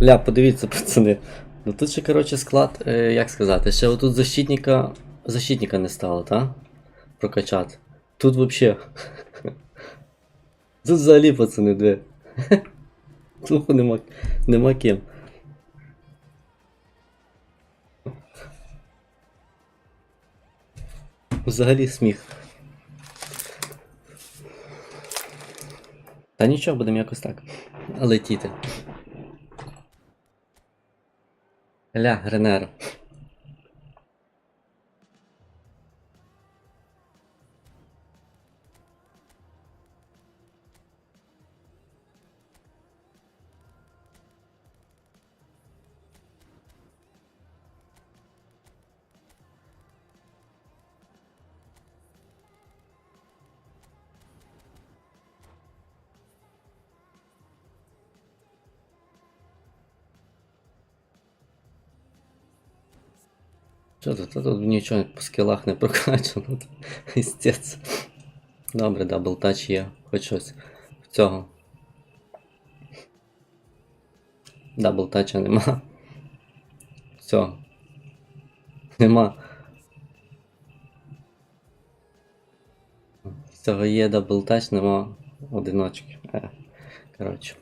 Бля, подивіться, пацани. Ну тут ще, коротше, склад, як сказати, ще отут защитника не стало, та? Прокачати. Тут вообще. Тут взагалі, пацани, де. Тупо нема ким. Взагалі сміх. Та нічого, будемо якось так летіти. Ля, Гренеро. Що тут? Тут нічого по скілах не прокачано. Істець. Добре, даблтач є. Хоч щось в цього. Даблтача нема. Всього. Нема. З цього є даблтач, нема одиночки. Коротше.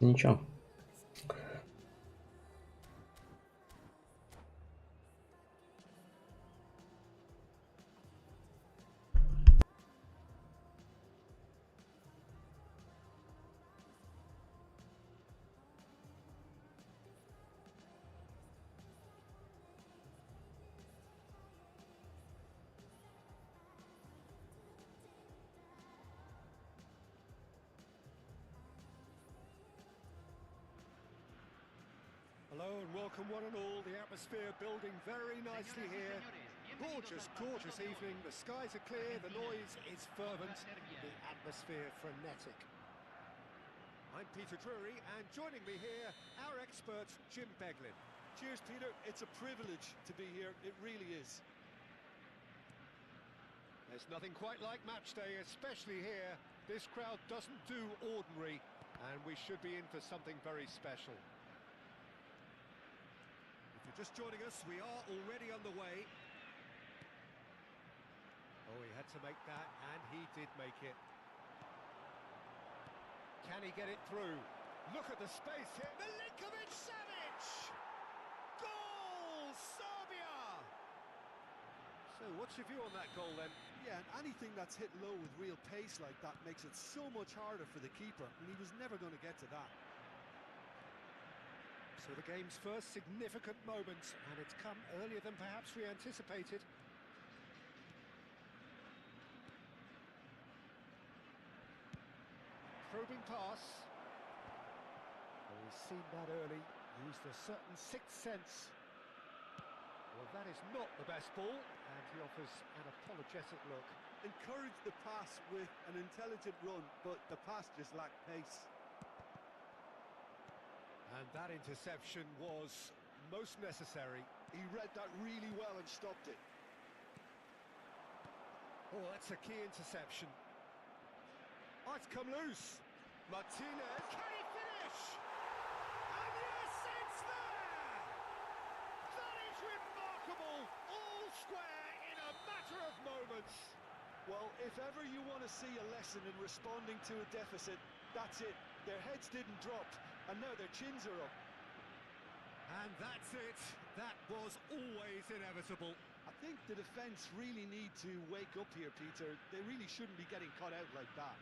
Нічого. Hello and welcome one and all. The atmosphere building very nicely here. Gorgeous, gorgeous evening. The skies are clear, the noise is fervent, the atmosphere frenetic. I'm Peter Drury and joining me here, our expert Jim Beglin. Cheers, Peter. It's a privilege to be here. It really is. There's nothing quite like match day, especially here. This crowd doesn't do ordinary and we should be in for something very special. If you're just joining us, we are already underway. Oh, he had to make that, and he did make it. Can he get it through? Look at the space here. Milinkovic-Savic! Goal! Serbia! So what's your view on that goal then? Yeah, and anything that's hit low with real pace like that makes it so much harder for the keeper, and he was never going to get to that. So the game's first significant moment, and it's come earlier than perhaps we anticipated. Probing pass. Well, he's seen that early, used a certain sixth sense. Well, that is not the best ball, and he offers an apologetic look. Encouraged the pass with an intelligent run, but the pass just lacked pace. And that interception was most necessary. He read that really well and stopped it. Oh, that's a key interception. Oh, it's come loose. Martinez, can he finish? And yes, it's there! That is remarkable! All square in a matter of moments. Well, if ever you want to see a lesson in responding to a deficit, that's it. Their heads didn't drop, and now their chins are up. And that's it. That was always inevitable. I think the defence really need to wake up here, Peter. They really shouldn't be getting caught out like that.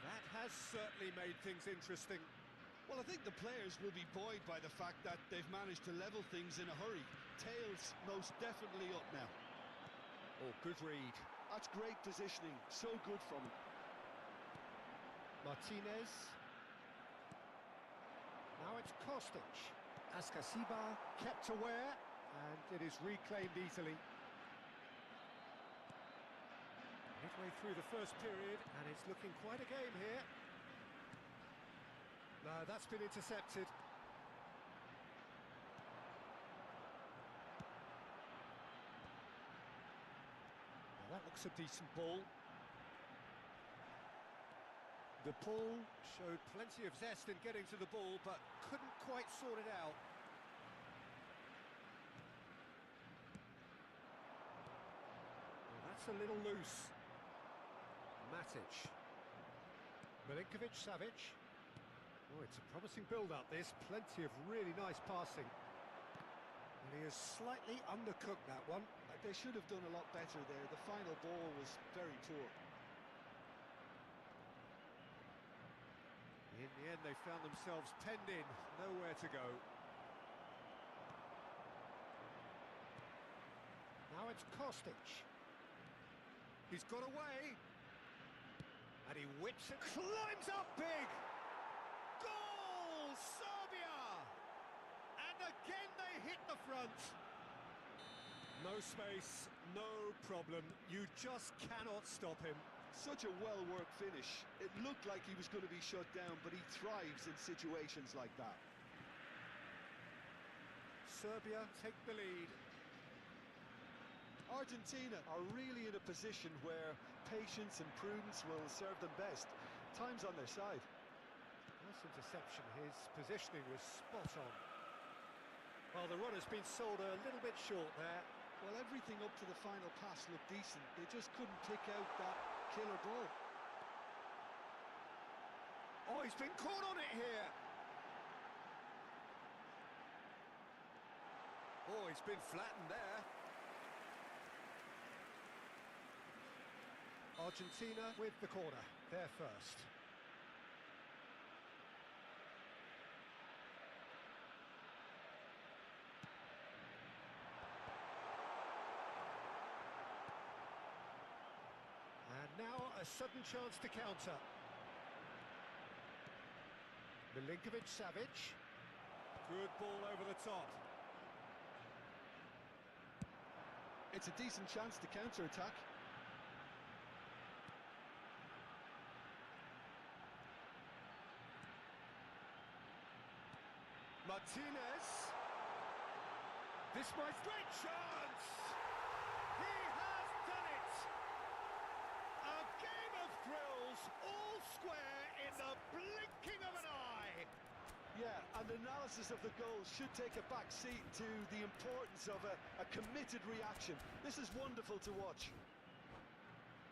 That has certainly made things interesting. Well, I think the players will be buoyed by the fact that they've managed to level things in a hurry. Tails most definitely up now. Oh, good read. That's great positioning, so good from him. Martinez. Now it's Kostic. Askasiba kept aware, and it is reclaimed easily. Midway through the first period, and it's looking quite a game here. No, that's been intercepted. Now that looks a decent ball. The ball showed plenty of zest in getting to the ball, but couldn't quite sort it out. Well, that's a little loose. Matic. Milinkovic-Savic. Oh, it's a promising build-up, this. Plenty of really nice passing. And he has slightly undercooked that one. They should have done a lot better there. The final ball was very poor. In the end, they found themselves penned in, nowhere to go. Now it's Kostic. He's got away. And he whips it, climbs up big! Goal! Serbia! And again they hit the front. No space, no problem. You just cannot stop him. Such a well-worked finish. It looked like he was going to be shut down, but he thrives in situations like that. Serbia take the lead. Argentina are really in a position where patience and prudence will serve them best. Time's on their side. Nice interception. His positioning was spot on. Well, the run has been sold a little bit short there. Well, everything up to the final pass looked decent. They just couldn't pick out that killer ball. Oh, he's been caught on it here. Oh, he's been flattened there. Argentina with the corner, they're first. And now a sudden chance to counter. Milinkovic-Savic. Good ball over the top. It's a decent chance to counter-attack. Martinez. This might great chance. He has done it. A game of thrills, all square in the blinking of an eye. Yeah, and analysis of the goal should take a back seat to the importance of a committed reaction. This is wonderful to watch.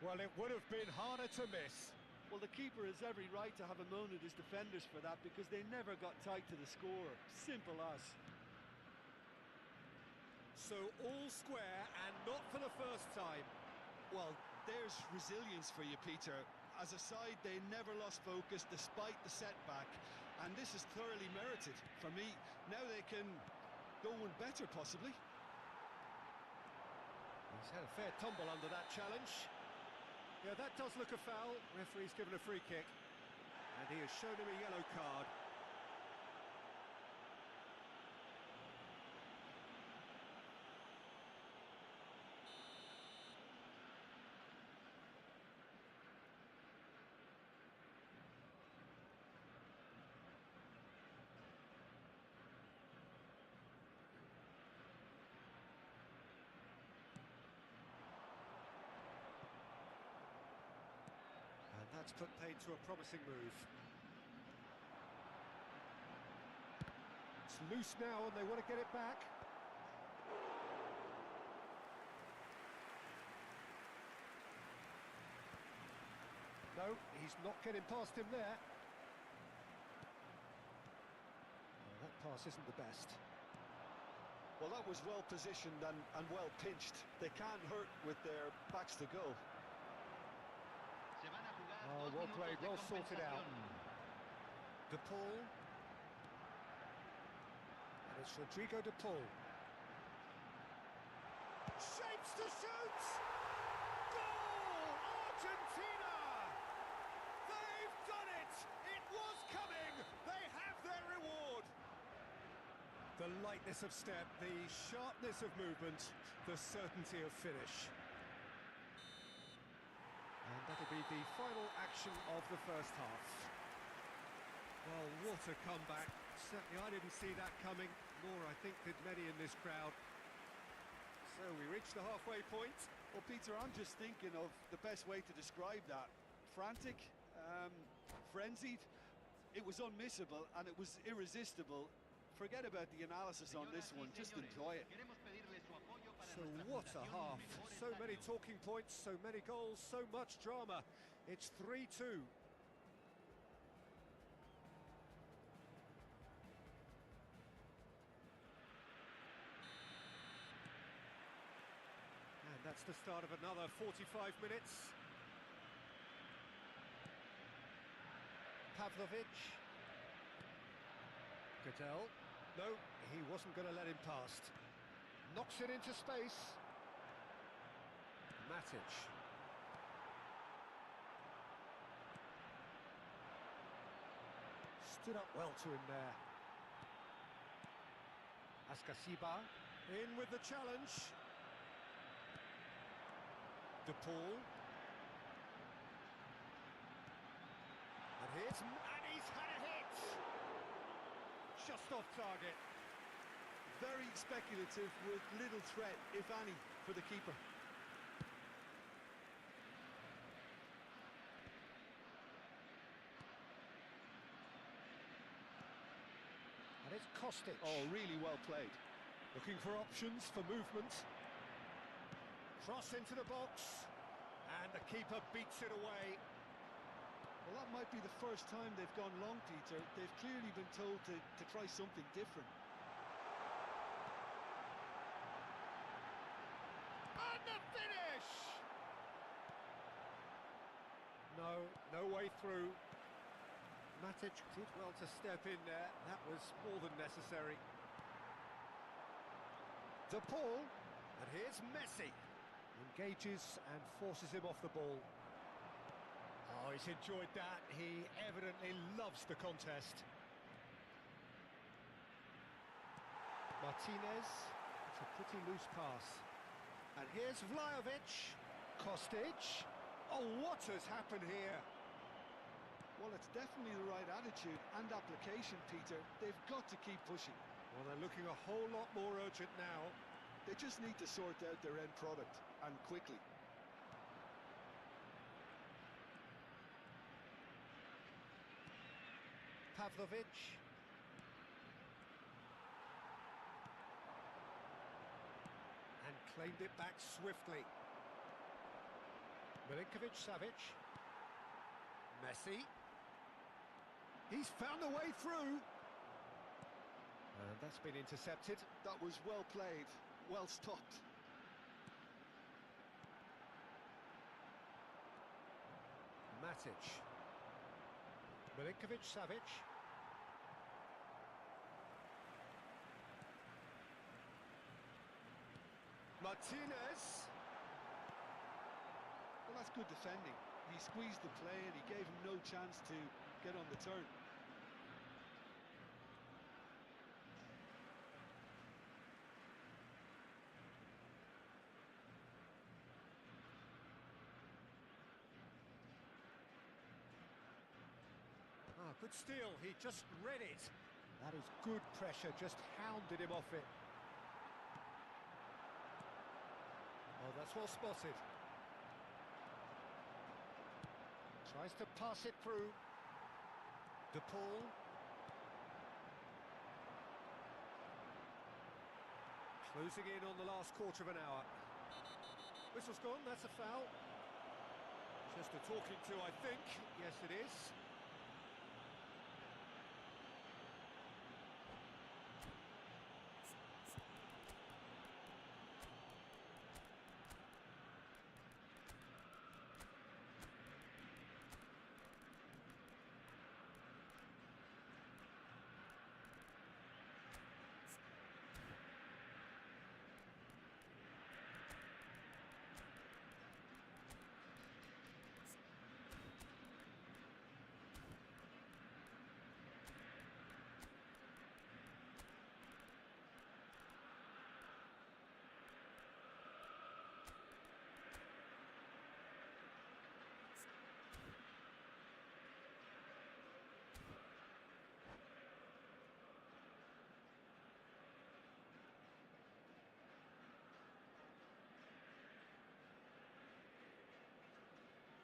Well, it would have been harder to miss. Well, the keeper has every right to have a moan at his defenders for that because they never got tight to the score. Simple as. So all square and not for the first time. Well, there's resilience for you, Peter. As a side, they never lost focus despite the setback, and this is thoroughly merited. For me, now they can go one better, possibly. He's had a fair tumble under that challenge. Yeah, that does look a foul. Referee's given a free kick. And he has shown him a yellow card. And that's put paid to a promising move. It's loose now and they want to get it back. No, he's not getting past him there. Oh, that pass isn't the best. Well, that was well positioned and well pinched. They can't hurt with their backs to goal. Oh, well played, well sorted out. De Paul. And it's Rodrigo De Paul. Shapes to shoot! Goal! Argentina! They've done it! It was coming! They have their reward! The lightness of step, the sharpness of movement, the certainty of finish. And that'll be the final action of the first half. Well, what a comeback. Certainly I didn't see that coming, nor I think did many in this crowd. So we reached the halfway point. Well, Peter, I'm just thinking of the best way to describe that. Frantic, frenzied. It was unmissable and it was irresistible. Forget about the analysis on this one, just enjoy it. So what a half. So many talking points, so many goals, so much drama. It's 3-2. And that's the start of another 45 minutes. Pavlovic. Cadell. No, he wasn't going to let him past. Knocks it into space. Matic. Stood up well to him there. Ascasiba. In with the challenge. De Paul. And he's had a hit! Just off target. Very speculative with little threat, if any, for the keeper. And it's Kostic. Oh, really well played. Looking for options for movement. Cross into the box. And the keeper beats it away. Well, that might be the first time they've gone long, Peter. They've clearly been told to try something different. And the finish! No way through. Matic did well to step in there. That was more than necessary. De Paul. And here's Messi. Engages and forces him off the ball. Oh, he's enjoyed that. He evidently loves the contest. Martinez. It's a pretty loose pass. And here's Vlahovic. Kostic. Oh, what has happened here? Well, it's definitely the right attitude and application, Peter. They've got to keep pushing. Well, they're looking a whole lot more urgent now. They just need to sort out their end product, and quickly. Pavlovic. Claimed it back swiftly. Milinkovic-Savic. Messi. He's found a way through. And that's been intercepted. That was well played, well stopped. Matic. Milinkovic-Savic. Martinez. Well, that's good defending. He squeezed the play and he gave him no chance to get on the turn. Ah, good steal, he just read it. That is good pressure, just hounded him off it. Oh, that's well spotted. Tries to pass it through. De Paul. Closing in on the last quarter of an hour. Whistle's gone, that's a foul. Just a talking to, I think. Yes, it is.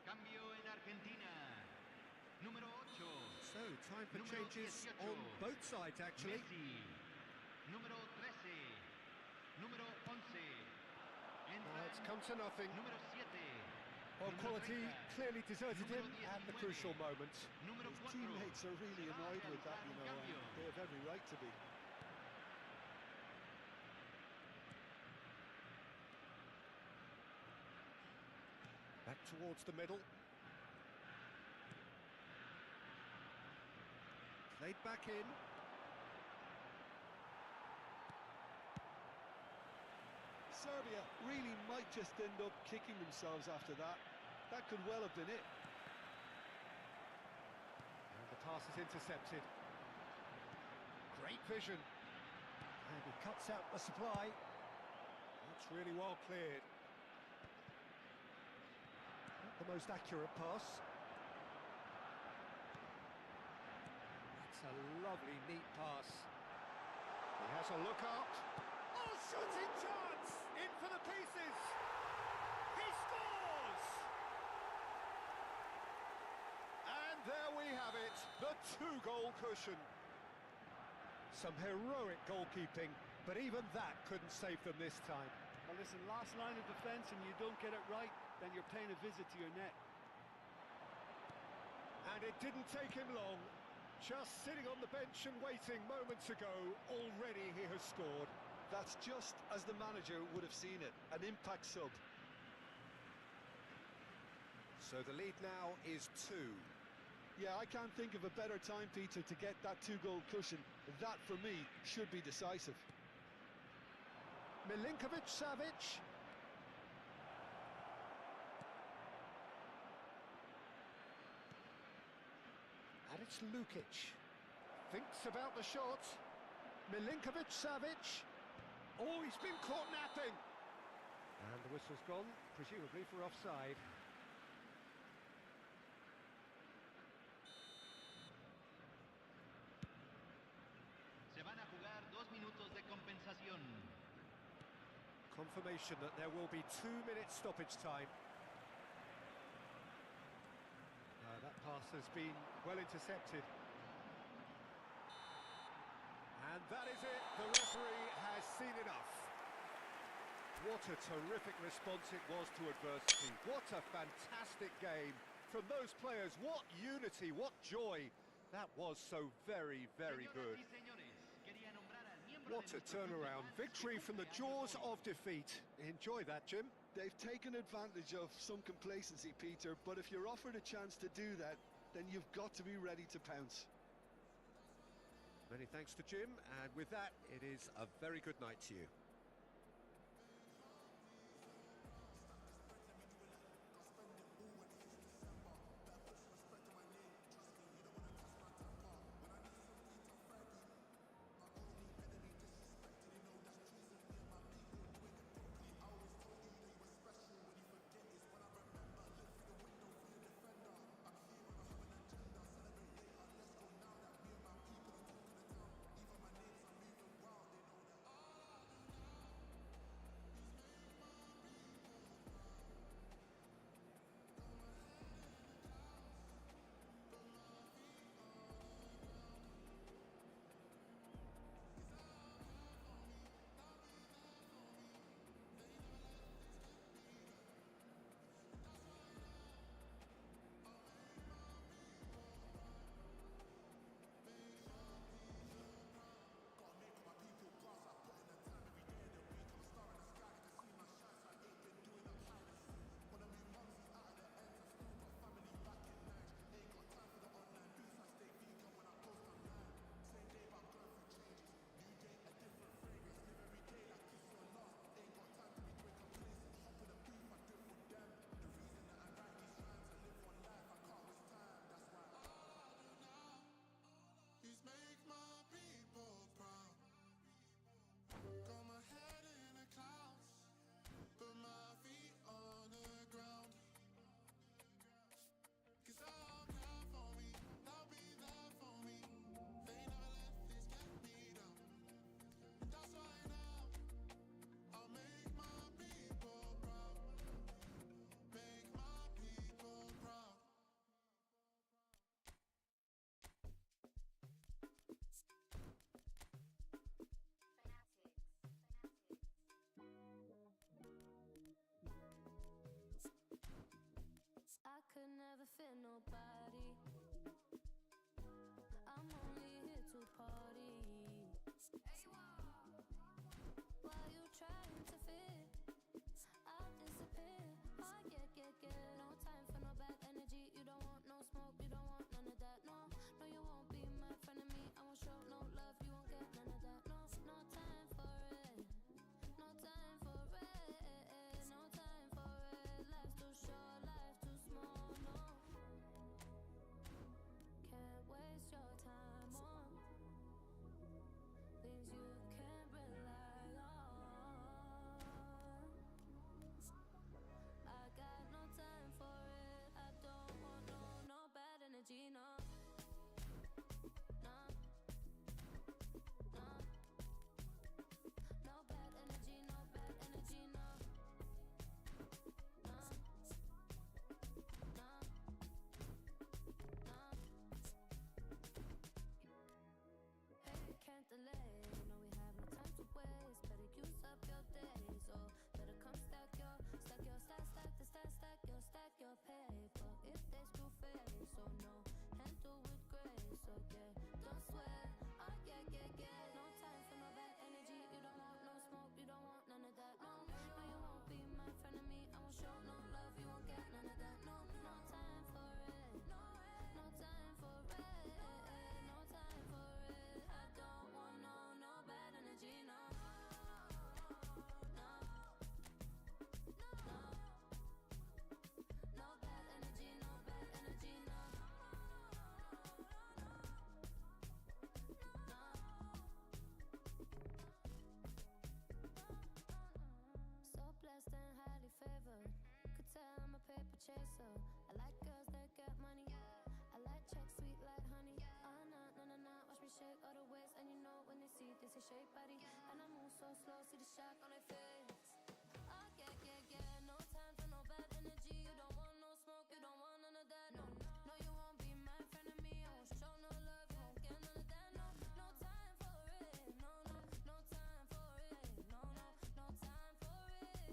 Cambio en Argentina. Número 8. So, time for Número changes 18. on both sides, actually. Messi. Número 13. Número 11. Now it's come to nothing. Número 7. Well, Número quality 30. clearly deserted him Número at the 19. crucial moment. Número His 4. teammates are really Se va a annoyed with that, realizar you un know, cambio. and they have every right to be. Back towards the middle. Played back in. Serbia really might just end up kicking themselves after that. That could well have been it. And the pass is intercepted. Great vision. And he cuts out the supply. That's really well cleared. Not the most accurate pass. That's a lovely, neat pass. He has a look up. Oh, shooting chance! In for the pieces! He scores! And there we have it, the two-goal cushion. Some heroic goalkeeping, but even that couldn't save them this time. Well, listen, last line of defence and you don't get it right, then you're paying a visit to your net. And it didn't take him long. Just sitting on the bench and waiting moments ago, already he has scored. That's just as the manager would have seen it, an impact sub. So the lead now is 2. Yeah, I can't think of a better time, Peter, to get that two-goal cushion. That, for me, should be decisive. Milinkovic-Savic. And it's Lukic. Thinks about the shot. Milinkovic-Savic. Oh, he's been caught napping. And the whistle's gone, presumably for offside. Se van a jugar 2 minutos de compensación. Confirmation that there will be 2 minutes stoppage time. That pass has been well intercepted. And that is it. The referee has seen enough. what a terrific response it was to adversity. What a fantastic game from those players. What unity, what joy. That was so very, very good. What a turnaround. Victory from the jaws of defeat. Enjoy that, Jim. They've taken advantage of some complacency, Peter, but if you're offered a chance to do that, then you've got to be ready to pounce. Many thanks to Jim, and with that, it is a very good night to you. I could never fit nobody. I'm only here to party. While you trying to fit, I'll disappear. Oh yeah. No time for no bad energy. You don't want no smoke, you don't want none of that. No, you won't be my friend of me. I won't show no love, you won't get none of that. No time for it. No time for it. No time for it. Life's too short, life too small. No, can't waste your time on things you can't rely on. I got no time for it. I don't want no bad energy. No. No bad energy, no bad energy, no. Hey, can't delay. No, we have no time to waste. Better use up your days. Oh, better come stack your stack your paper. If they screw face, so no, handle with grace. So yeah, don't sweat. Oh yeah. No time for no bad energy. You don't want no smoke, you don't want none of that. No, you won't be my friend of me. I won't show no love, you won't get none of that. No time for it. No time for it. No time for it. I don't want no bad energy. No. No bad energy, no bad energy, no. So blessed and highly favored. Could tell I'm a paper chaser. I like girls that get money. I like checks sweet like honey. Oh nah. Watch me shake all the waist, and you know when they see this is shake body. And I move so slow, see the shock on their face. Oh yeah. No time for no bad energy. You don't want no smoke, you don't want none of that. No, you won't be my friend of me. I won't show no love, you won't get none of that. No time for it. No time for it. No time for it.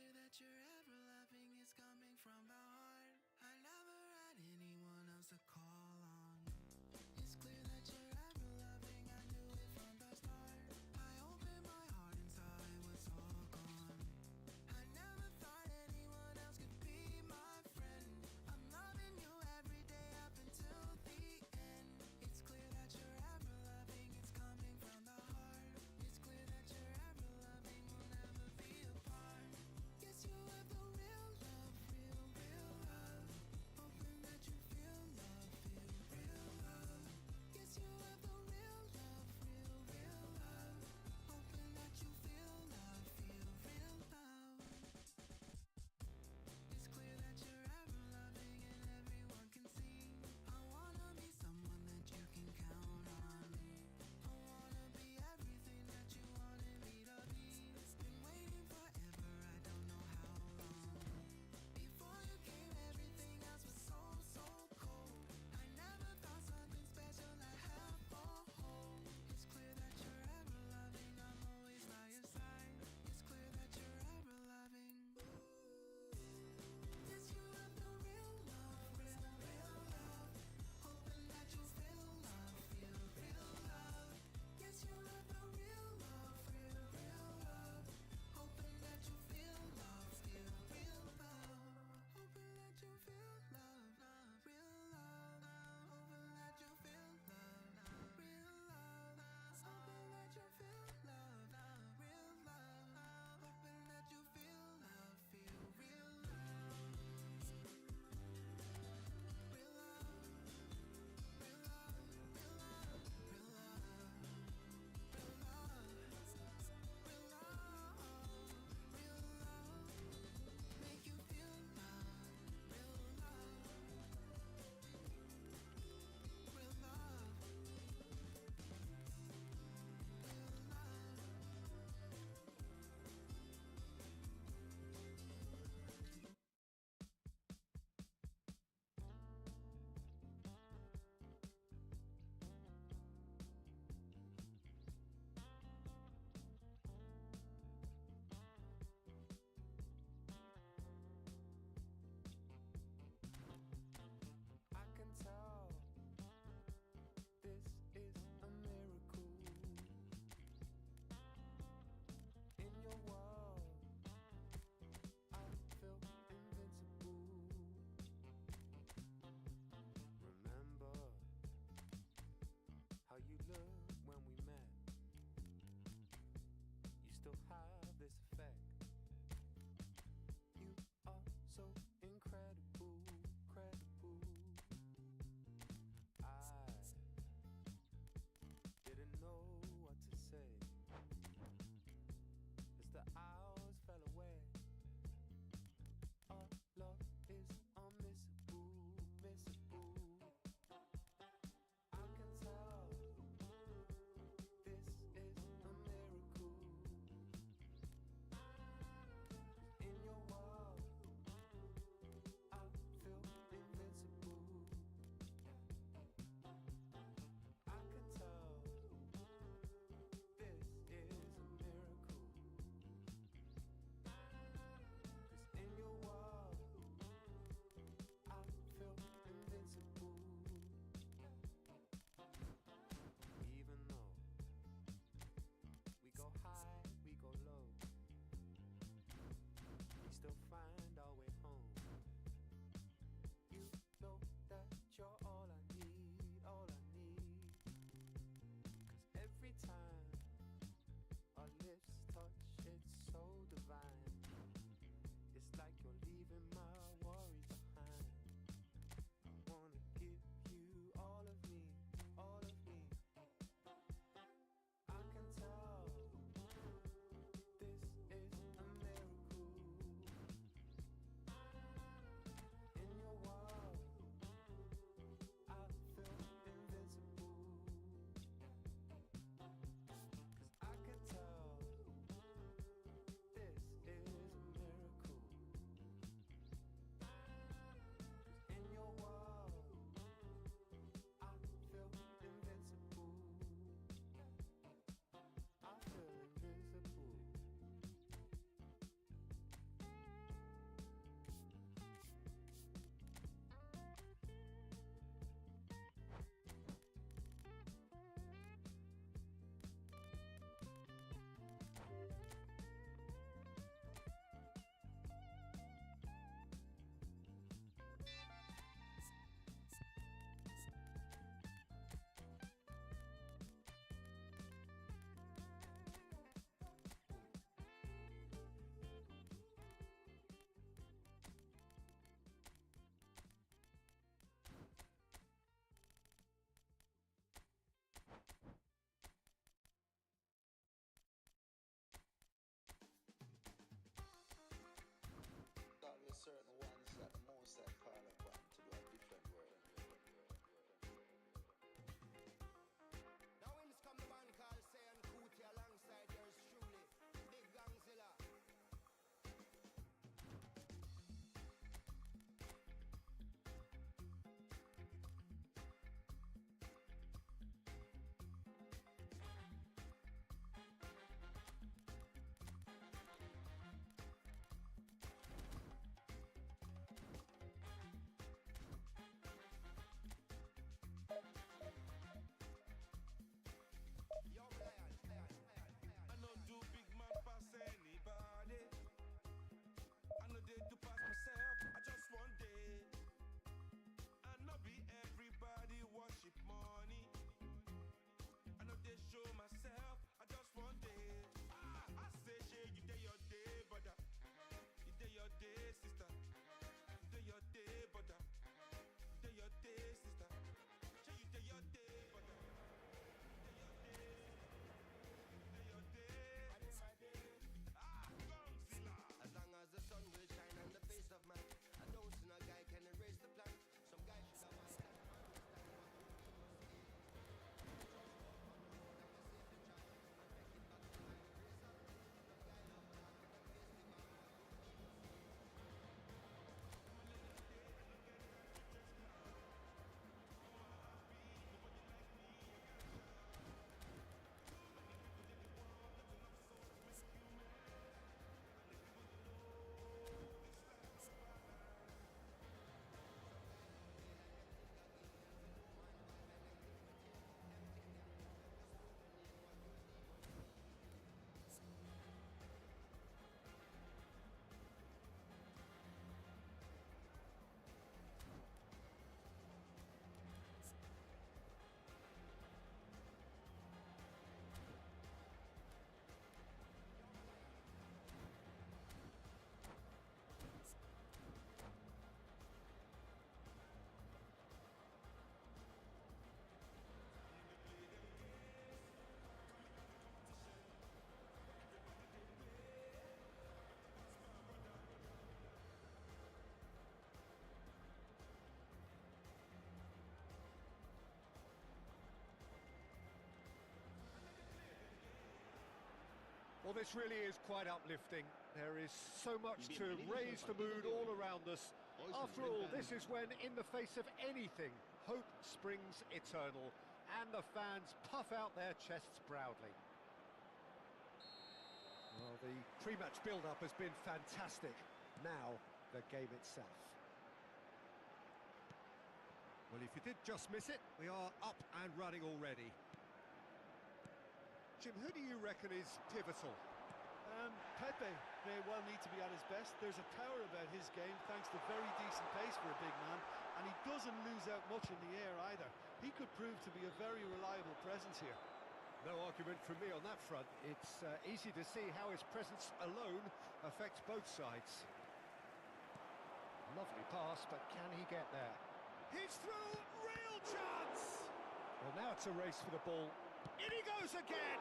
clear that you're ever loving is coming from the heart. I never had anyone else to call on. It's clear that you're ever loving, I knew it from the start. I opened my heart and saw it was all gone. I never thought anyone else could be my friend. I'm loving you every day up until the end. It's clear that you're ever loving, it's coming from the heart. It's clear that you're ever loving, we'll never be apart. Guess you have the real Well, this really is quite uplifting. There is so much to raise the mood all around us. After all, this is when, in the face of anything, hope springs eternal, and the fans puff out their chests proudly. Well, the pre-match build-up has been fantastic. Now, the game itself. Well, if you did just miss it, we are up and running already. Jim, who do you reckon is pivotal? Pepe may well need to be at his best. There's a power about his game, thanks to very decent pace for a big man, and he doesn't lose out much in the air either. He could prove to be a very reliable presence here. No argument from me on that front. It's easy to see how his presence alone affects both sides. Lovely pass, but can he get there? He's through, real chance! Well, now it's a race for the ball. In he goes again!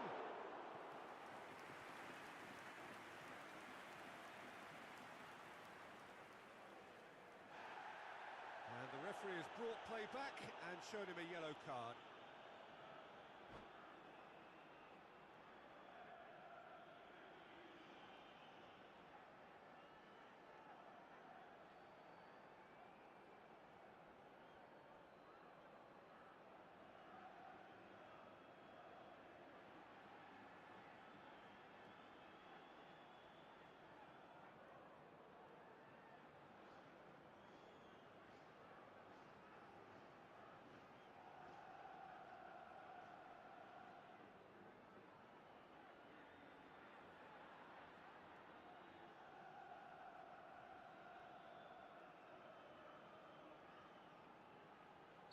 And the referee has brought play back and shown him a yellow card.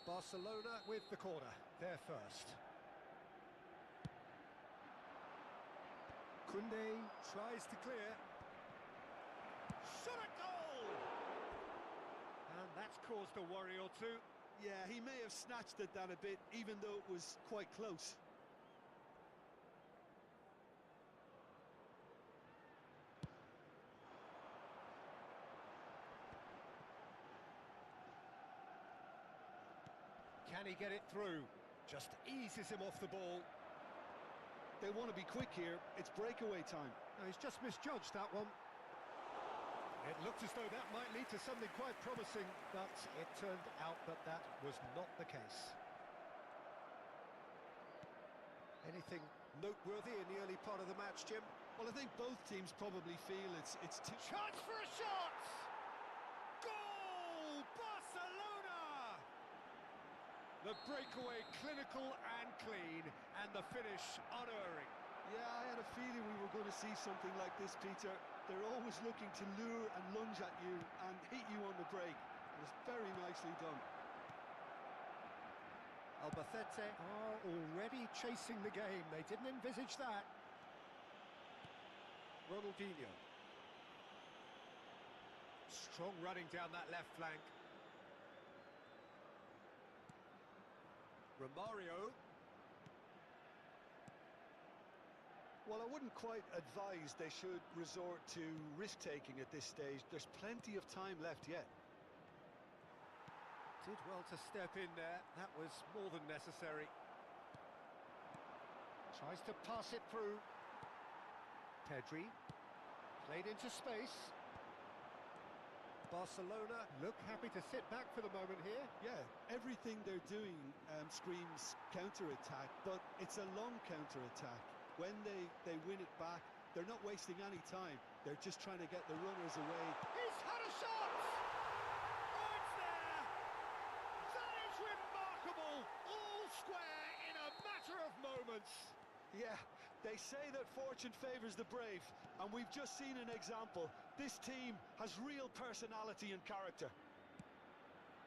Barcelona with the corner, they're first. Koundé tries to clear. Shot at goal! And that's caused a worry or two. Yeah, he may have snatched at that a bit, even though it was quite close. Can he get it through? Just eases him off the ball. They want to be quick here. It's breakaway time. No, he's just misjudged that one. It looked as though that might lead to something quite promising, but it turned out that that was not the case. Anything noteworthy in the early part of the match, Jim? Well, I think both teams probably feel it's too... Chance for a shot! Goal! Barcelona! The breakaway clinical and clean, and the finish unerring. Yeah, I had a feeling we were going to see something like this, Peter. They're always looking to lure and lunge at you and hit you on the break. It was very nicely done. Albacete are already chasing the game. They didn't envisage that. Ronaldinho. Strong running down that left flank. Romario. Well, I wouldn't quite advise they should resort to risk-taking at this stage. There's plenty of time left yet. Did well to step in there. That was more than necessary. Tries to pass it through. Pedri. Played into space. Barcelona look happy to sit back for the moment here. Yeah, everything they're doing screams counter-attack, but it's a long counter-attack. When they win it back, they're not wasting any time. They're just trying to get the runners away. He's had a shot! Oh, it's there! That is remarkable! All square in a matter of moments. Yeah, they say that fortune favours the brave, and we've just seen an example. This team has real personality and character.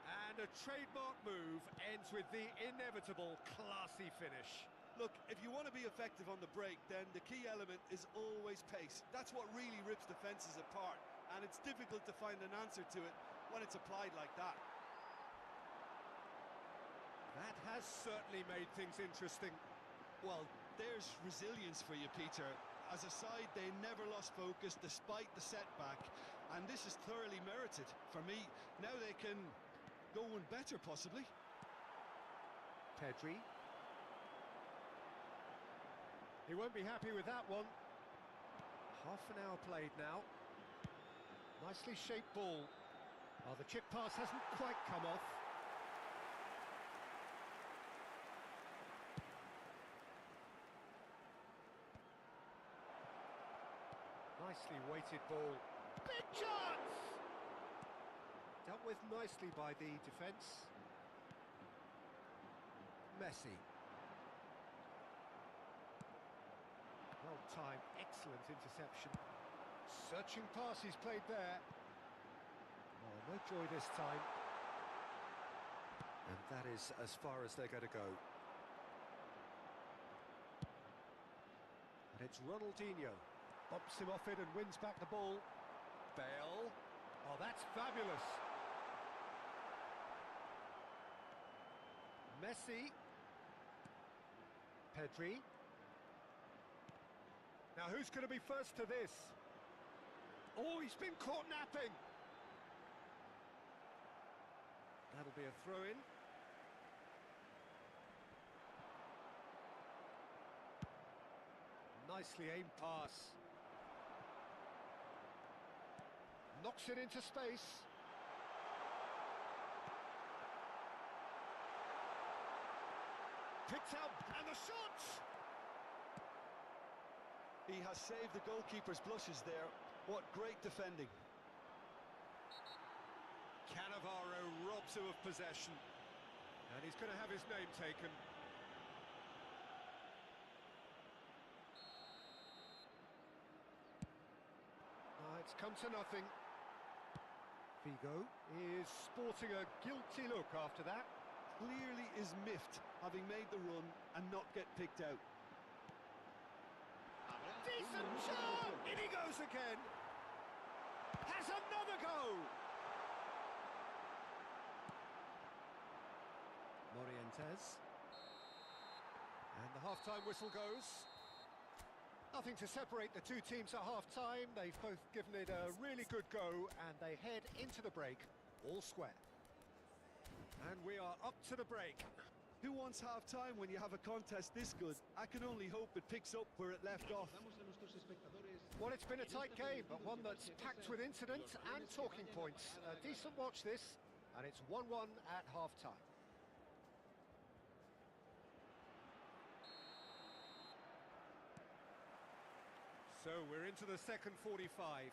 And a trademark move ends with the inevitable classy finish. Look, if you want to be effective on the break, then the key element is always pace. That's what really rips defences apart, and it's difficult to find an answer to it when it's applied like that. That has certainly made things interesting. Well, there's resilience for you, Peter. As a side, they never lost focus despite the setback, and this is thoroughly merited. For me, now they can go one better, possibly. Pedri. He won't be happy with that one. Half an hour played now. Nicely shaped ball. Oh, the chip pass hasn't quite come off. Nicely weighted ball. Big chance! Dealt with nicely by the defence. Messi. Well timed, excellent interception. Searching pass he's played there. Oh, no joy this time. And that is as far as they're going to go. And it's Ronaldinho. Bumps him off it and wins back the ball. Bale. Oh, that's fabulous. Messi. Pedri. Now who's going to be first to this? Oh, he's been caught napping. That'll be a throw-in. Nicely aimed pass. Knocks it into space. Picked up, and the shot! He has saved the goalkeeper's blushes there. What great defending. Cannavaro robs him of possession. And he's going to have his name taken. It's come to nothing. Figo is sporting a guilty look after that. Clearly is miffed, having made the run and not get picked out. Decent shot! In he goes again. Has another go. Morientes. And the half-time whistle goes. Nothing to separate the two teams at half-time. They've both given it a really good go, and they head into the break all square. And we are up to the break. Who wants half-time when you have a contest this good? I can only hope it picks up where it left off. Well, it's been a tight game, but one that's packed with incidents and talking points. A decent watch this, and it's 1-1 at half-time. So we're into the second 45.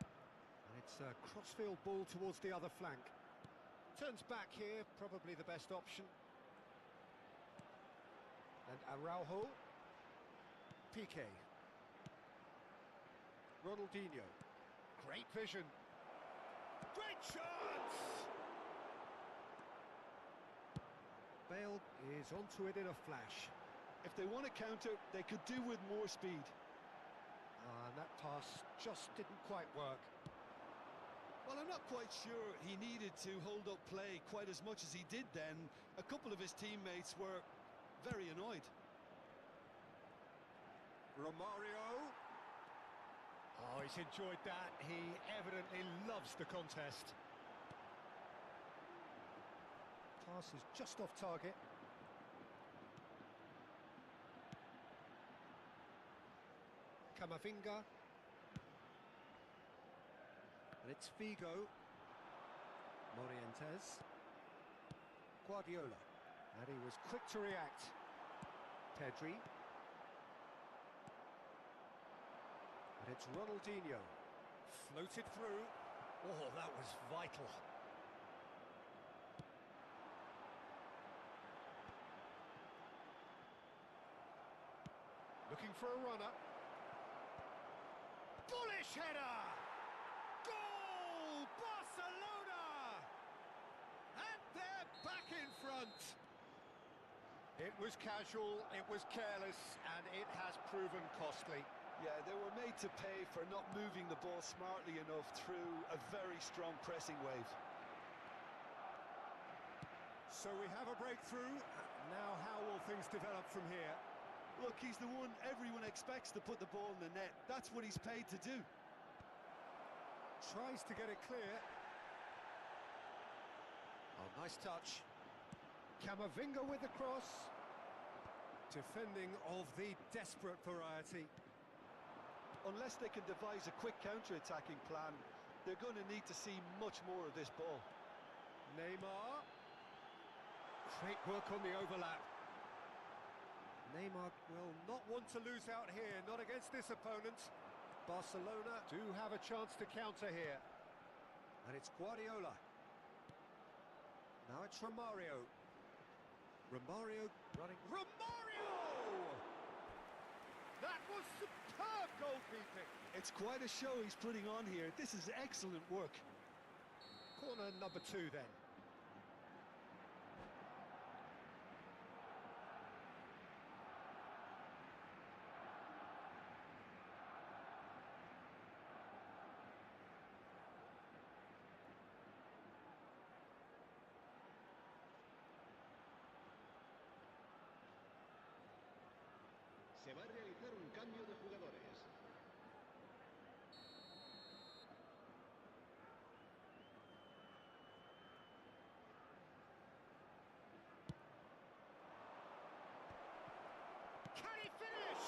And it's a crossfield ball towards the other flank. Turns back here, probably the best option. And Araujo. Piqué. Ronaldinho. Great vision. Great chance! Bale is onto it in a flash. If they want to counter, they could do with more speed. And that pass just didn't quite work. Well, I'm not quite sure he needed to hold up play quite as much as he did then. A couple of his teammates were very annoyed. Romario. Oh, he's enjoyed that. He evidently loves the contest. Pass is just off target. Camavinga. And it's Figo. Morientes. Guardiola. And he was quick to react. Pedri. And it's Ronaldinho. Floated through. Oh, that was vital. Looking for a runner. Bullish header! Goal! Barcelona! And they're back in front. It was casual, it was careless, and it has proven costly. Yeah, they were made to pay for not moving the ball smartly enough through a very strong pressing wave. So we have a breakthrough. Now how will things develop from here? Look, he's the one everyone expects to put the ball in the net. That's what he's paid to do. Tries to get it clear. Oh, nice touch. Camavinga with the cross. Defending of the desperate variety. Unless they can devise a quick counter-attacking plan, they're going to need to see much more of this ball. Neymar. Great work on the overlap. Neymar will not want to lose out here, not against this opponent. Barcelona do have a chance to counter here. And it's Guardiola. Now it's Romario. Romario running. Romario! That was superb goalkeeping. It's quite a show he's putting on here. This is excellent work. Corner number 2 then. Se va a realizar un cambio de jugadores. Can he finish?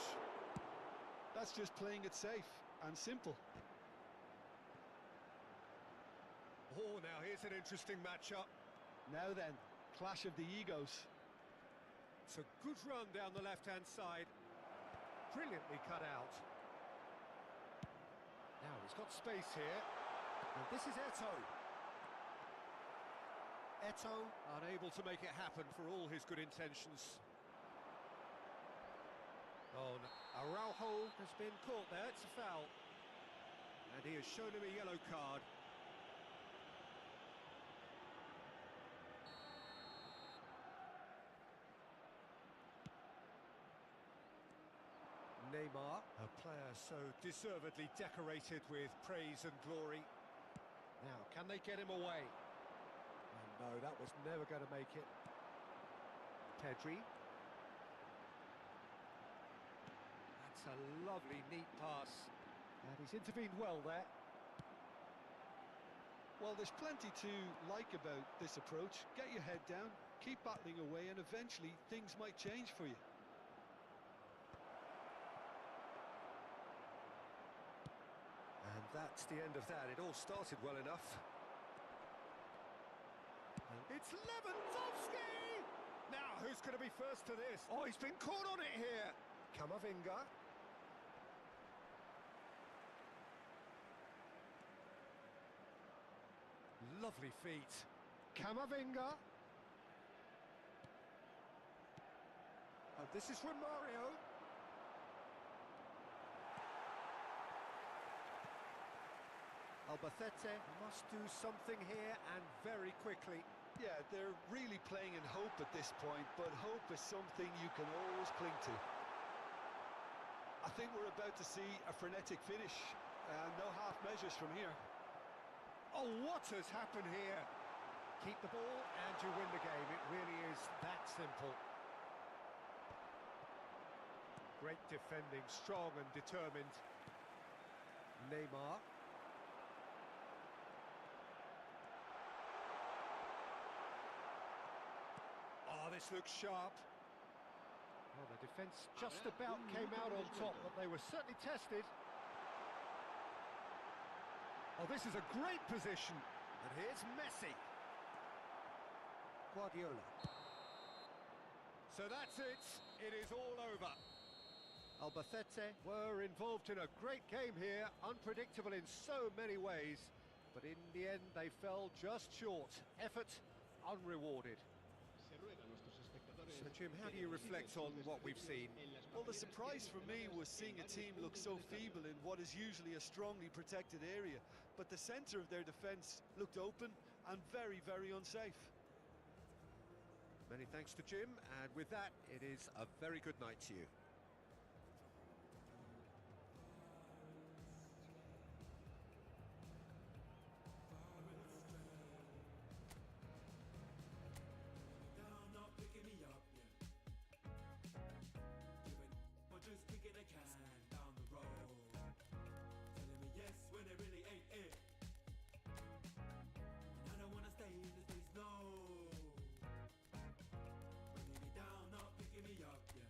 That's just playing it safe and simple. Oh, now here's an interesting matchup. Now then, clash of the egos. It's a good run down the left-hand side. Brilliantly cut out. Now he's got space here. And this is Eto'o. Eto'o unable to make it happen for all his good intentions. Oh, no. Araujo has been caught there. It's a foul. And he has shown him a yellow card. Neymar, a player so deservedly decorated with praise and glory. Now, can they get him away? Oh, no, that was never going to make it. Pedri. That's a lovely, neat pass. And he's intervened well there. Well, there's plenty to like about this approach. Get your head down, keep battling away, and eventually things might change for you. And that's the end of that. It all started well enough. And it's Lewandowski! Now, who's going to be first to this? Oh, he's been caught on it here. Camavinga. Lovely feet. Camavinga. And this is Romario. Albacete must do something here and very quickly. Yeah, they're really playing in hope at this point, but hope is something you can always cling to. I think we're about to see a frenetic finish. No half measures from here. Oh, what has happened here? Keep the ball and you win the game. It really is that simple. Great defending, strong and determined. Neymar. Oh, this looks sharp. Well, the defence just about came out on top, but they were certainly tested. Oh, this is a great position. And here's Messi. Guardiola. So that's it. It is all over. Albacete were involved in a great game here, unpredictable in so many ways, but in the end they fell just short. Effort unrewarded. So Jim, how do you reflect on what we've seen? Well, the surprise for me was seeing a team look so feeble in what is usually a strongly protected area, but the centre of their defence looked open and very, very unsafe. Many thanks to Jim, and with that, it is a very good night to you. Down, not picking me up, yeah. But just kicking a can down the road. Telling me yes when it really ain't it. And I don't wanna stay in this place, no. Bringing me down, not picking me up, yeah.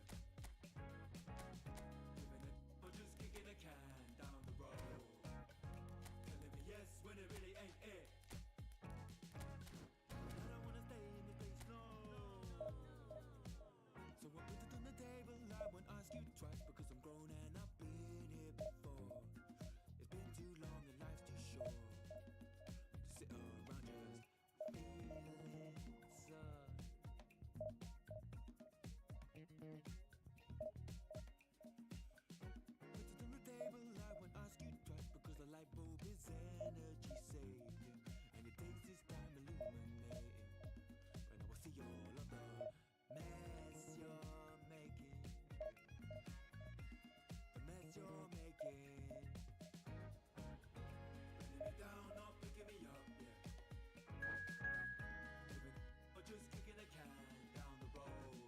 you twice because I'm grown and I've been here before. It's been too long and life's too short to sit around just feeling sad. Put it on the table, I won't ask you twice because the light bulb is energy saving and it takes its time illuminating. And I will see all of the mess you're making. The mess you're making. Bringing me down, not picking me up, yeah. Or just kicking a can down the road.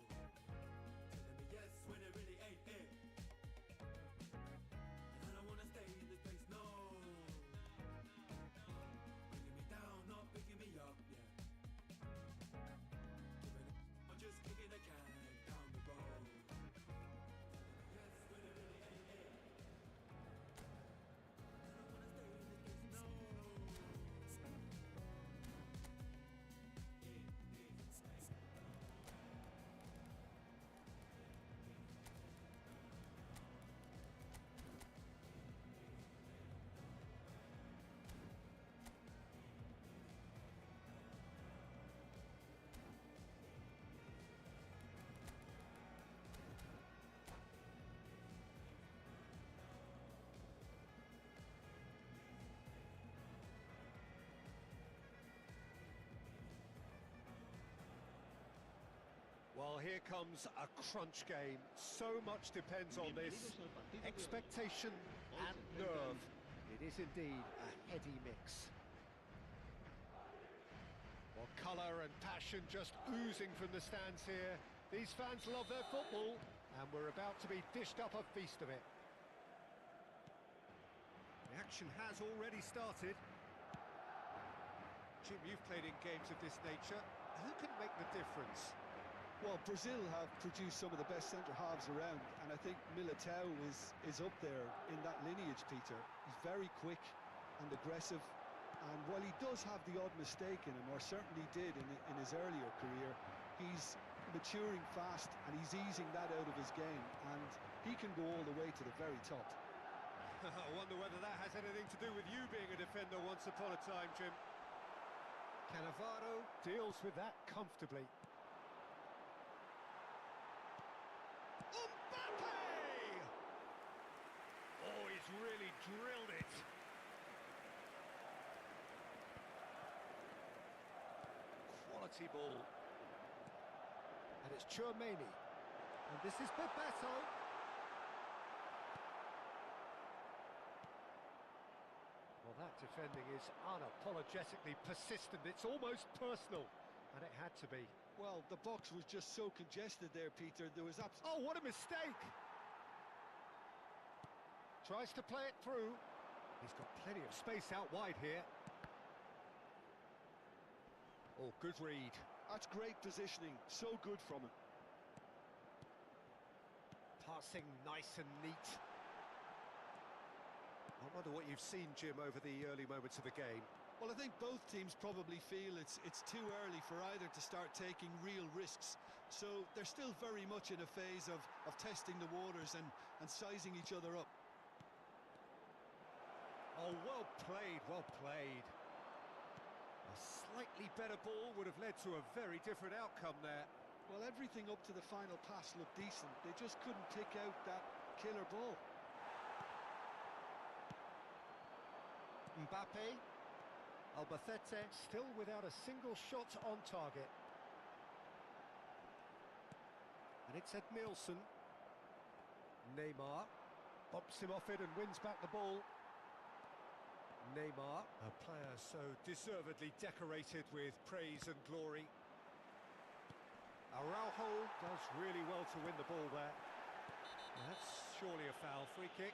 Telling me yes when it really ain't it. And I don't wanna stay in this place, no. Bringing me down, not picking me up, yeah. Or just kicking a can down the road. Yes, when it really ain't it. I don't wanna stay in this place, no. Well, here comes a crunch game. So much depends on this. Expectation and nerve. It is indeed a heady mix. Well, colour and passion just oozing from the stands here. These fans love their football, and we're about to be dished up a feast of it. The action has already started. Jim, you've played in games of this nature. Who can make the difference? Well, Brazil have produced some of the best centre-halves around, and I think Militao is up there in that lineage, Peter. He's very quick and aggressive, and while he does have the odd mistake in him, or certainly did in his earlier career, he's maturing fast and he's easing that out of his game, and he can go all the way to the very top. I wonder whether that has anything to do with you being a defender once upon a time, Jim. Cannavaro deals with that comfortably. Oh, he's really drilled it. Quality ball. And it's Chouameni. And this is Bebeto. Well, that defending is unapologetically persistent. It's almost personal. And it had to be. Well, the box was just so congested there, Peter. There was Oh, what a mistake! Tries to play it through. He's got plenty of space out wide here. Oh, good read. That's great positioning. So good from him. Passing nice and neat. I wonder what you've seen, Jim, over the early moments of the game. Well, I think both teams probably feel it's too early for either to start taking real risks. So they're still very much in a phase of testing the waters and sizing each other up. Oh, well played, well played. A slightly better ball would have led to a very different outcome there. Well, everything up to the final pass looked decent. They just couldn't pick out that killer ball. Mbappe. Albacete still without a single shot on target. And it's Edmilson. Neymar bumps him off it and wins back the ball. Neymar, a player so deservedly decorated with praise and glory. Araujo does really well to win the ball there. That's surely a foul. Free kick.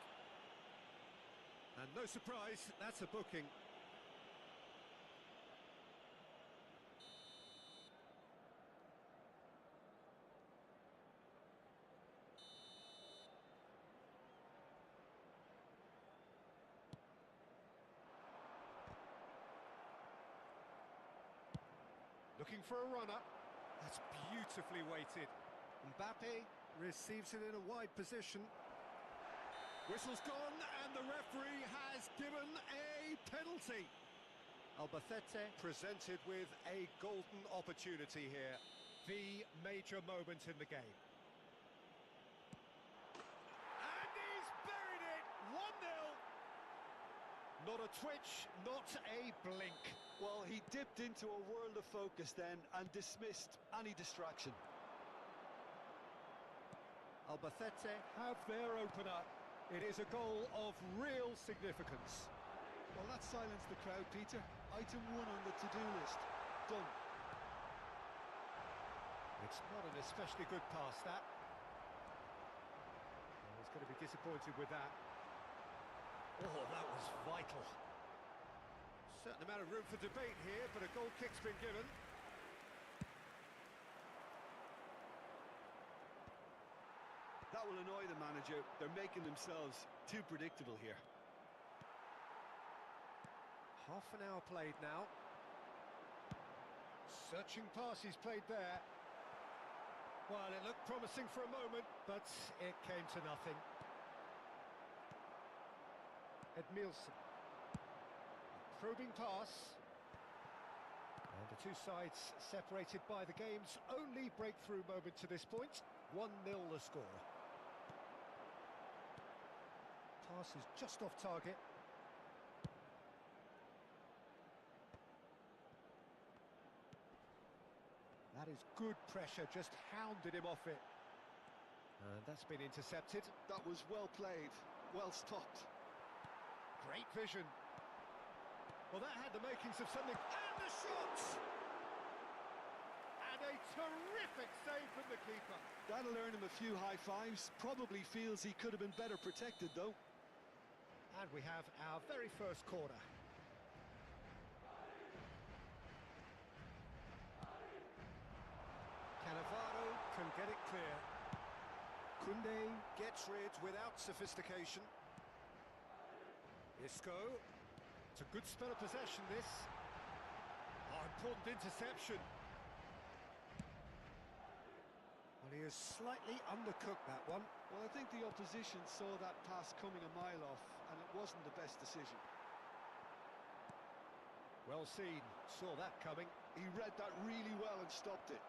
And no surprise, that's a booking. Looking for a runner. That's beautifully weighted. Mbappe Receives it in a wide position. Whistle's gone, and the referee has given a penalty. Albacete presented with a golden opportunity here. The major moment in the game. And he's buried it! 1-0. Not a twitch, not a blink. Well, he dipped into a world of focus then and dismissed any distraction. Albacete have their opener. It is a goal of real significance. Well, that silenced the crowd, Peter. Item 1 on the to-do list. Done. It's not an especially good pass, that. Well, he's going to be disappointed with that. Oh, that was vital. Certain amount of room for debate here, but a goal kick's been given. That will annoy the manager. They're making themselves too predictable here. Half an hour played now. Searching pass he's played there. Well, it looked promising for a moment, but it came to nothing. Edmilson. Probing pass. And the two sides separated by the game's only breakthrough moment to this point. 1-0 the score. Pass is just off target. That is good pressure, just hounded him off it. And that's been intercepted. That was well played, well stopped. Great vision. Well, that had the makings of something. And the shot! And a terrific save from the keeper. That'll earn him a few high fives. Probably feels he could have been better protected, though. And we have our very first corner. Cannavaro can get it clear. Koundé gets rid without sophistication. Isco. It's a good spell of possession, this. Oh, important interception. Well, he has slightly undercooked that one. Well, I think the opposition saw that pass coming a mile off, and it wasn't the best decision. Well seen, saw that coming. He read that really well and stopped it.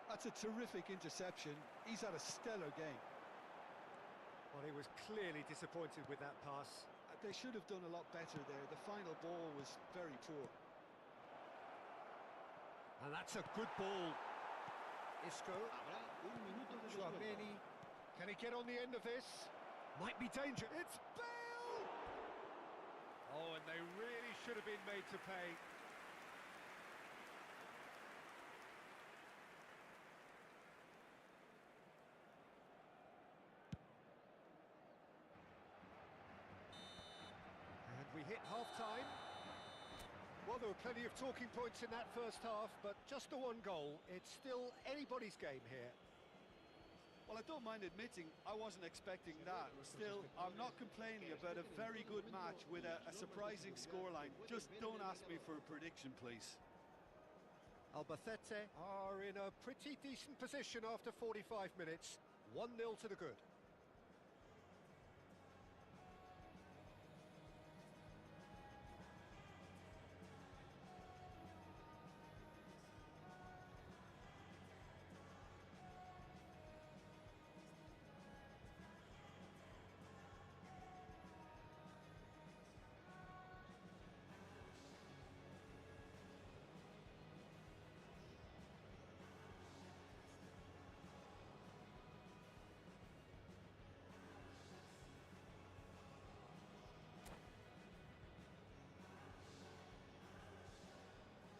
That's a terrific interception. He's had a stellar game. Well, he was clearly disappointed with that pass. They should have done a lot better there. The final ball was very poor. And that's a good ball. Isco. Habrá un minuto de descuento. Chouameni. Can he get on the end of this? Might be danger. It's Bale! Oh, and they really should have been made to pay. And we hit half-time. Well, there were plenty of talking points in that first half, but just the one goal. It's still anybody's game here. Well, I don't mind admitting I wasn't expecting that. Still, I'm not complaining about a very good match with a surprising scoreline. Just don't ask me for a prediction, please. Albacete are in a pretty decent position after 45 minutes. 1-0 to the good.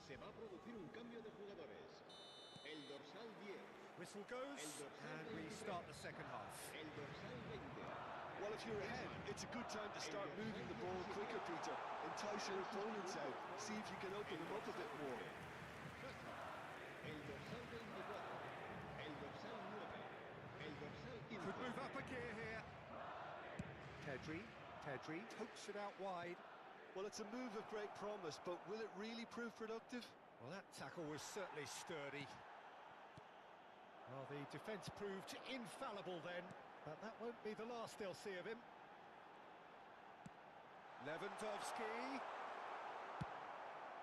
Se va a producir un cambio de jugadores. El dorsal 10. Whistle goes, and we start the second half. El dorsal 20. Well, if you're ahead, it's a good time to start moving the ball quicker, Peter. Entice your opponents out. See if you can open them up a bit more. El dorsal 24. El dorsal 9. El dorsal 15. Could move up a gear here. Pedri pokes it out wide. Well, it's a move of great promise, but will it really prove productive? Well, that tackle was certainly sturdy. Well, the defence proved infallible then, but that won't be the last they'll see of him. Lewandowski.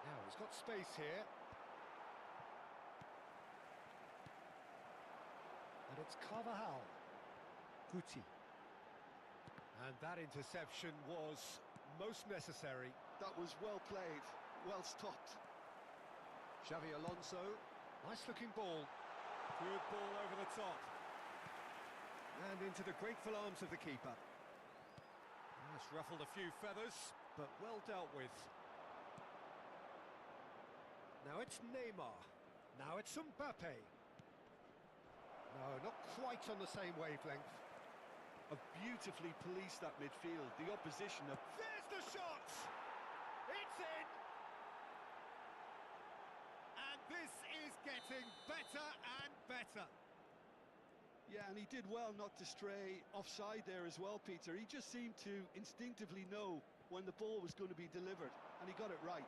Now he's got space here. And it's Carvajal. Guti. And that interception was most necessary. That was well played, well stopped. Xavi Alonso. Nice looking ball. Good ball over the top. And into the grateful arms of the keeper. That's ruffled a few feathers, but well dealt with. Now it's Neymar. Now it's Mbappe. No, not quite on the same wavelength. Have beautifully policed that midfield. The opposition have... There's the shot! It's in! And this is getting better and better. Yeah, and he did well not to stray offside there as well, Peter. He just seemed to instinctively know when the ball was going to be delivered, and he got it right.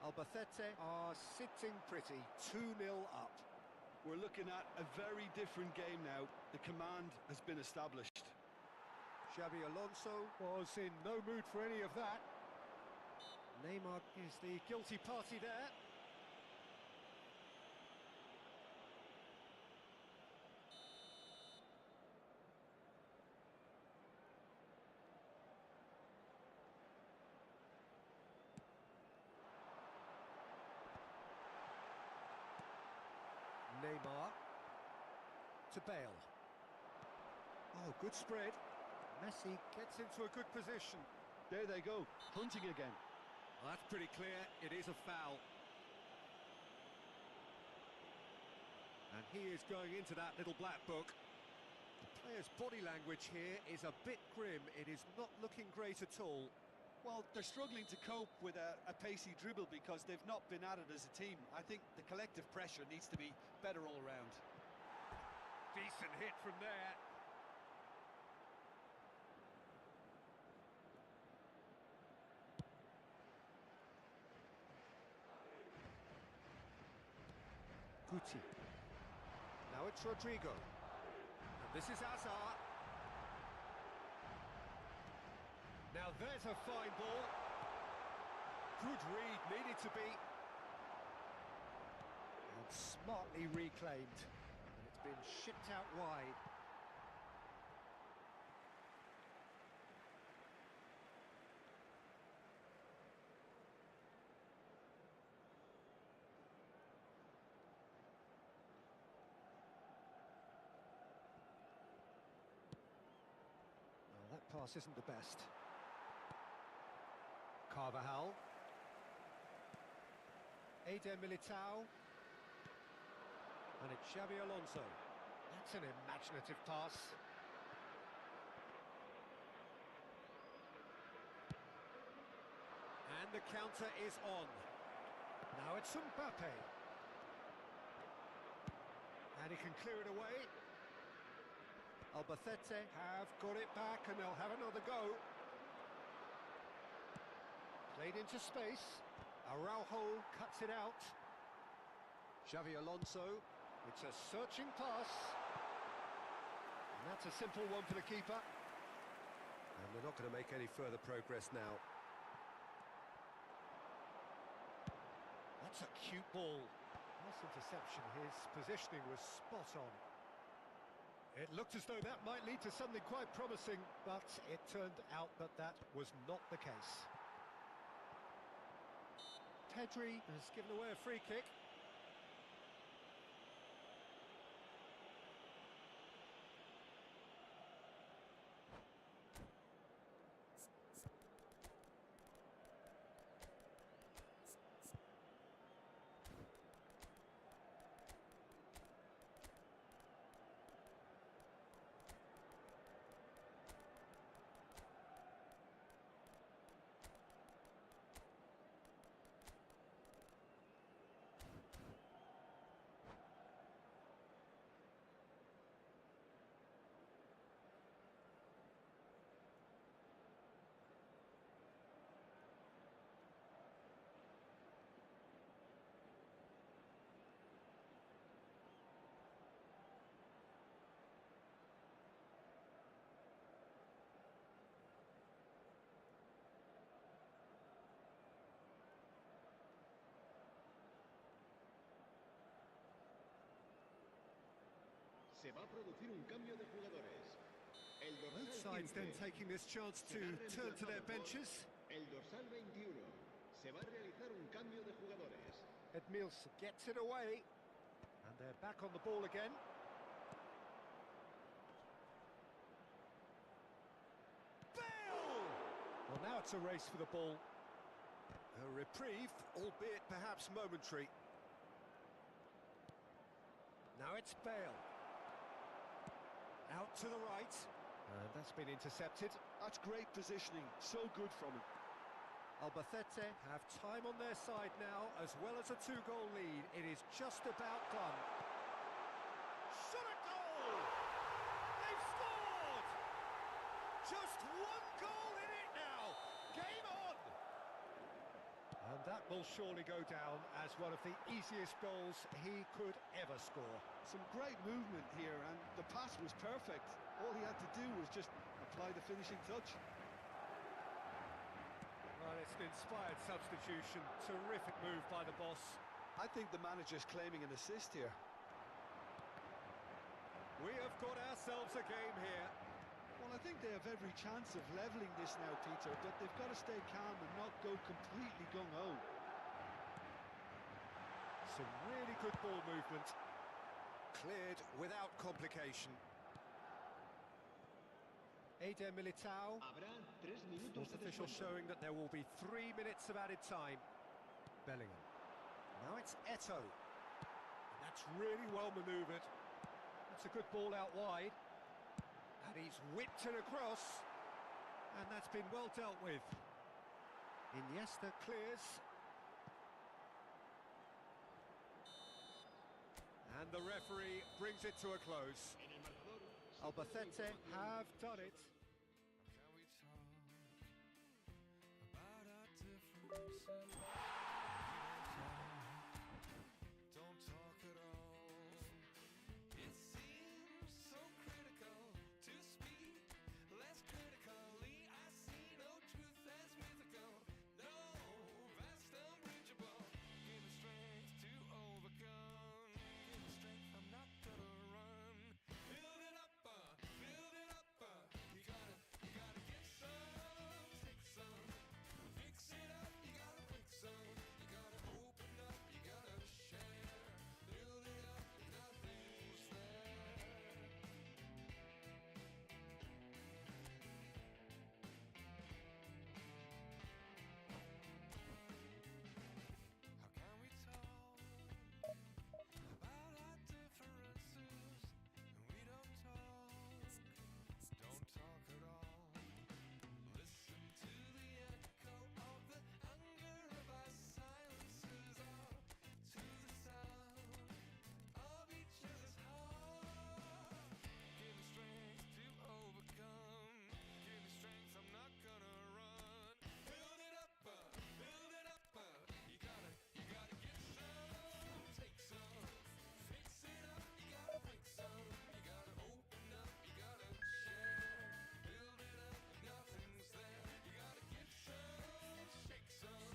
Albacete are sitting pretty, 2-0 up. We're looking at a very different game now. The command has been established. Xavi Alonso was in no mood for any of that. Neymar is the guilty party there. Neymar to Bale. Oh, good spread. Messi gets into a good position. There they go, hunting again. Well, that's pretty clear. It is a foul. And he is going into that little black book. The player's body language here is a bit grim. It is not looking great at all. Well, they're struggling to cope with a pacey dribble because they've not been at it as a team. I think the collective pressure needs to be better all round. Decent hit from there. Guti. Now it's Rodrigo. And this is Hazard. Now there's a fine ball. Good read, needed to be. And smartly reclaimed. And it's been shipped out wide. Well, that pass isn't the best. Carvajal. Eder Militao. And it's Xavi Alonso. That's an imaginative pass. And the counter is on. Now it's Mbappe. And he can clear it away. Albacete have got it back and they'll have another go. Played into space. Araujo cuts it out. Xavi Alonso. It's a searching pass. And that's a simple one for the keeper. And they're not going to make any further progress now. That's a cute ball. Nice interception. His positioning was spot on. It looked as though that might lead to something quite promising, but it turned out that that was not the case. Pedri has given away a free kick. Se va a producir un cambio de jugadores. El dorsal Both sides 15 then taking this chance será to turn to their reemplazado por benches. El dorsal 21. Se va a realizar un cambio de jugadores. Edmilson gets it away. And they're back on the ball again. Bale! Well, now it's a race for the ball. A reprieve, albeit perhaps momentary. Now it's Bale. Out to the right. And that's been intercepted. That's great positioning, so good from him. Albacete have time on their side now, as well as a two-goal lead. It is just about done. Shot a goal! They've scored! Just one goal in it now. Game on! And that will surely go down as one of the easiest goals he could ever score. Some great movement here, and the pass was perfect. All he had to do was just apply the finishing touch. Well, it's an inspired substitution. Terrific move by the boss. I think the manager's claiming an assist here. We have got ourselves a game here. Well, I think they have every chance of levelling this now, Peter, but they've got to stay calm and not go completely gung-ho. Some really good ball movement. Cleared without complication. Eder Militao. Habrá 3 minutos Sports de official descuento. showing that there will be 3 minutes of added time. Bellingham. Now it's Eto'o. And that's really well manoeuvred. That's a good ball out wide. And he's whipped it across. And that's been well dealt with. Iniesta clears. And the referee brings it to a close. En el marcador, Albacete have done it. Can we talk about our differences? Don't talk at all. It seems so critical to speak less critically. I see no truth as mythical. No, vast unbridgeable. Give me strength to overcome. Give me strength, I'm not gonna run. Build it up, build it up. You gotta get some, take some. Fix it up, you gotta fix some. You gotta open up, you gotta share. Build it up, nothing's there. How can we talk about our differences? We don't talk, don't talk at all. Listen to the echo of the hunger of our silences, or to the sound of each other's heart. Give me strength to overcome. Give me strength, I'm not gonna run. Build it up, build it up. You gotta get some, take some. Fix it up, you gotta fix some. You gotta open up, you gotta share. Build it up, nothing's there. You gotta get some, shake some.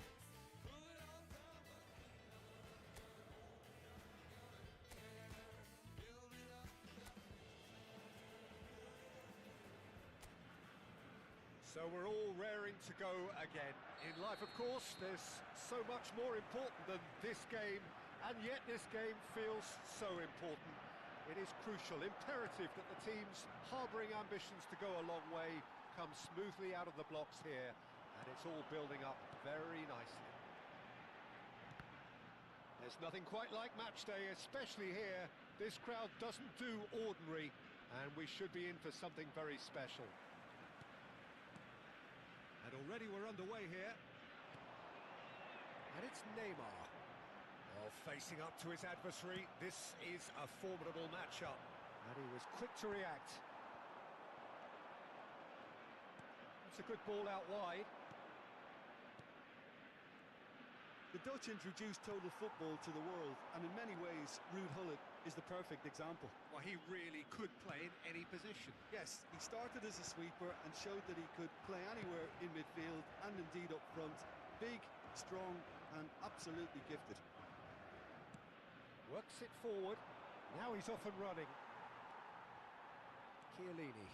Pull it on top. Build it up. So we're all raring to go again. In life, of course, there's so much more important than this game, and yet this game feels so important. It is crucial, imperative that the teams harbouring ambitions to go a long way come smoothly out of the blocks here, and it's all building up very nicely. There's nothing quite like match day, especially here. This crowd doesn't do ordinary, and we should be in for something very special. And already we're underway here. And it's Neymar. Well, facing up to his adversary, this is a formidable matchup. And he was quick to react. That's a good ball out wide. The Dutch introduced total football to the world, and in many ways, Ruud Gullit is the perfect example. Well, he really could play in any position. Yes, he started as a sweeper and showed that he could play anywhere in midfield and indeed up front. Big, strong, and absolutely gifted. Works it forward. Now he's off and running. Chiellini.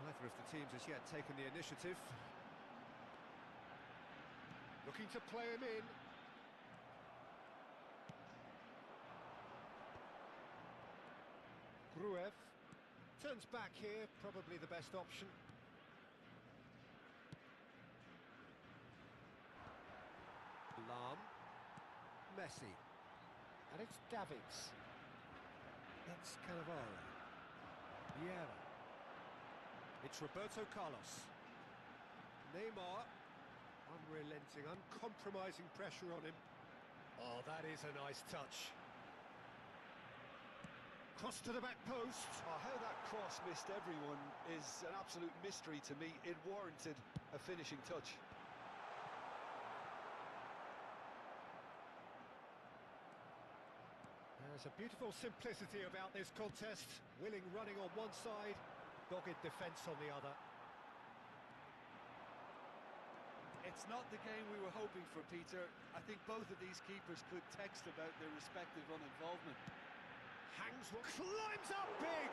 Neither of the teams has yet taken the initiative. Looking to play him in. Gruev turns back here, probably the best option. Lam, Messi, and it's Davids. It's Cannavaro. Vieira. It's Roberto Carlos. Neymar, unrelenting, uncompromising pressure on him. Oh, that is a nice touch. Cross to the back post. Oh, how that cross missed everyone is an absolute mystery to me. It warranted a finishing touch. There's a beautiful simplicity about this contest. Willing running on one side, dogged defence on the other. It's not the game we were hoping for, Peter. I think both of these keepers could text about their respective uninvolvement. Hangs one, climbs up big!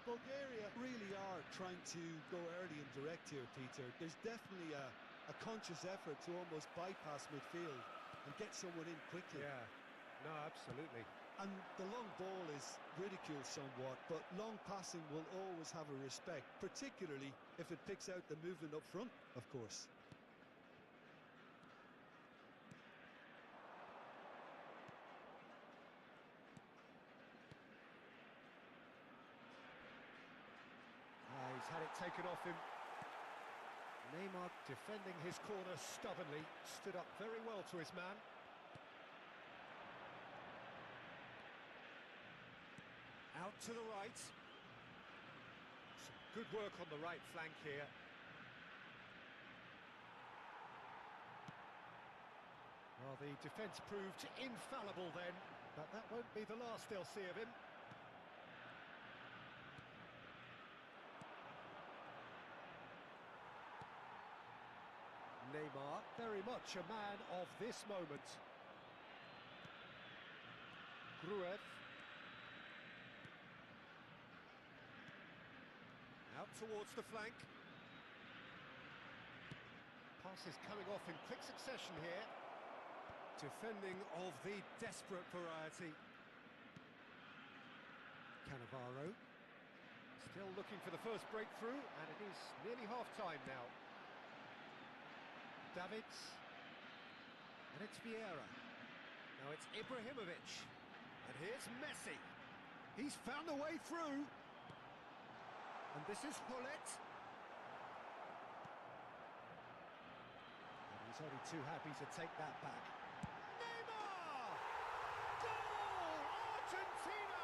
Bulgaria really are trying to go early and direct here, Peter. There's definitely a conscious effort to almost bypass midfield and get someone in quickly. Yeah, no, absolutely. And the long ball is ridiculed somewhat, but long passing will always have a respect, particularly if it picks out the movement up front, of course. He's had it taken off him. Neymar defending his corner stubbornly, stood up very well to his man. Out to the right. Some good work on the right flank here. Well, the defence proved infallible then, but that won't be the last they'll see of him. Neymar, very much a man of this moment. Gruev. Out towards the flank. Pass is coming off in quick succession here. Defending of the desperate variety. Cannavaro. Still looking for the first breakthrough, and it is nearly half-time now. Davids, and it's Vieira. Now it's Ibrahimovic, and here's Messi. He's found a way through, and this is Hullet. And he's only too happy to take that back. Neymar! Goal! Argentina!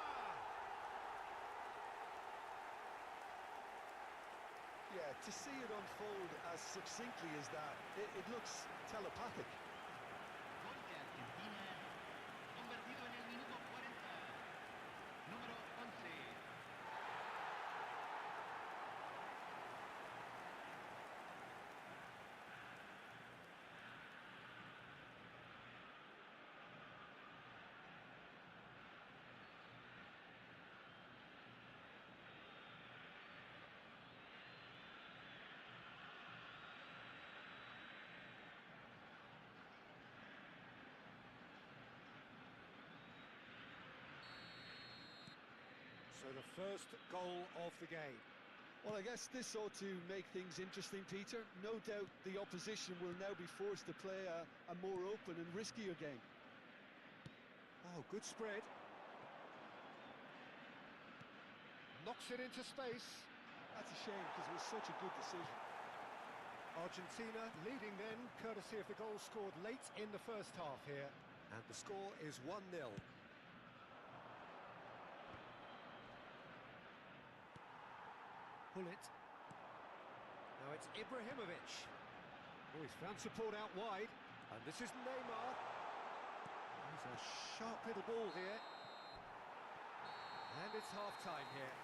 Yeah, to see it unfold as succinctly as that, it looks telepathic. Gol de Argentina, convertido en el minuto 40. Número 11. So the first goal of the game. Well, I guess this ought to make things interesting, Peter. No doubt the opposition will now be forced to play a more open and riskier game. Oh, good spread. Knocks it into space. That's a shame because it was such a good decision. Argentina leading then, courtesy of the goal scored late in the first half here. And the score is 1-0. Hullet. Now it's Ibrahimovic. Oh, he's found support out wide. And this is Neymar. There's a sharp little ball here. And it's half-time here.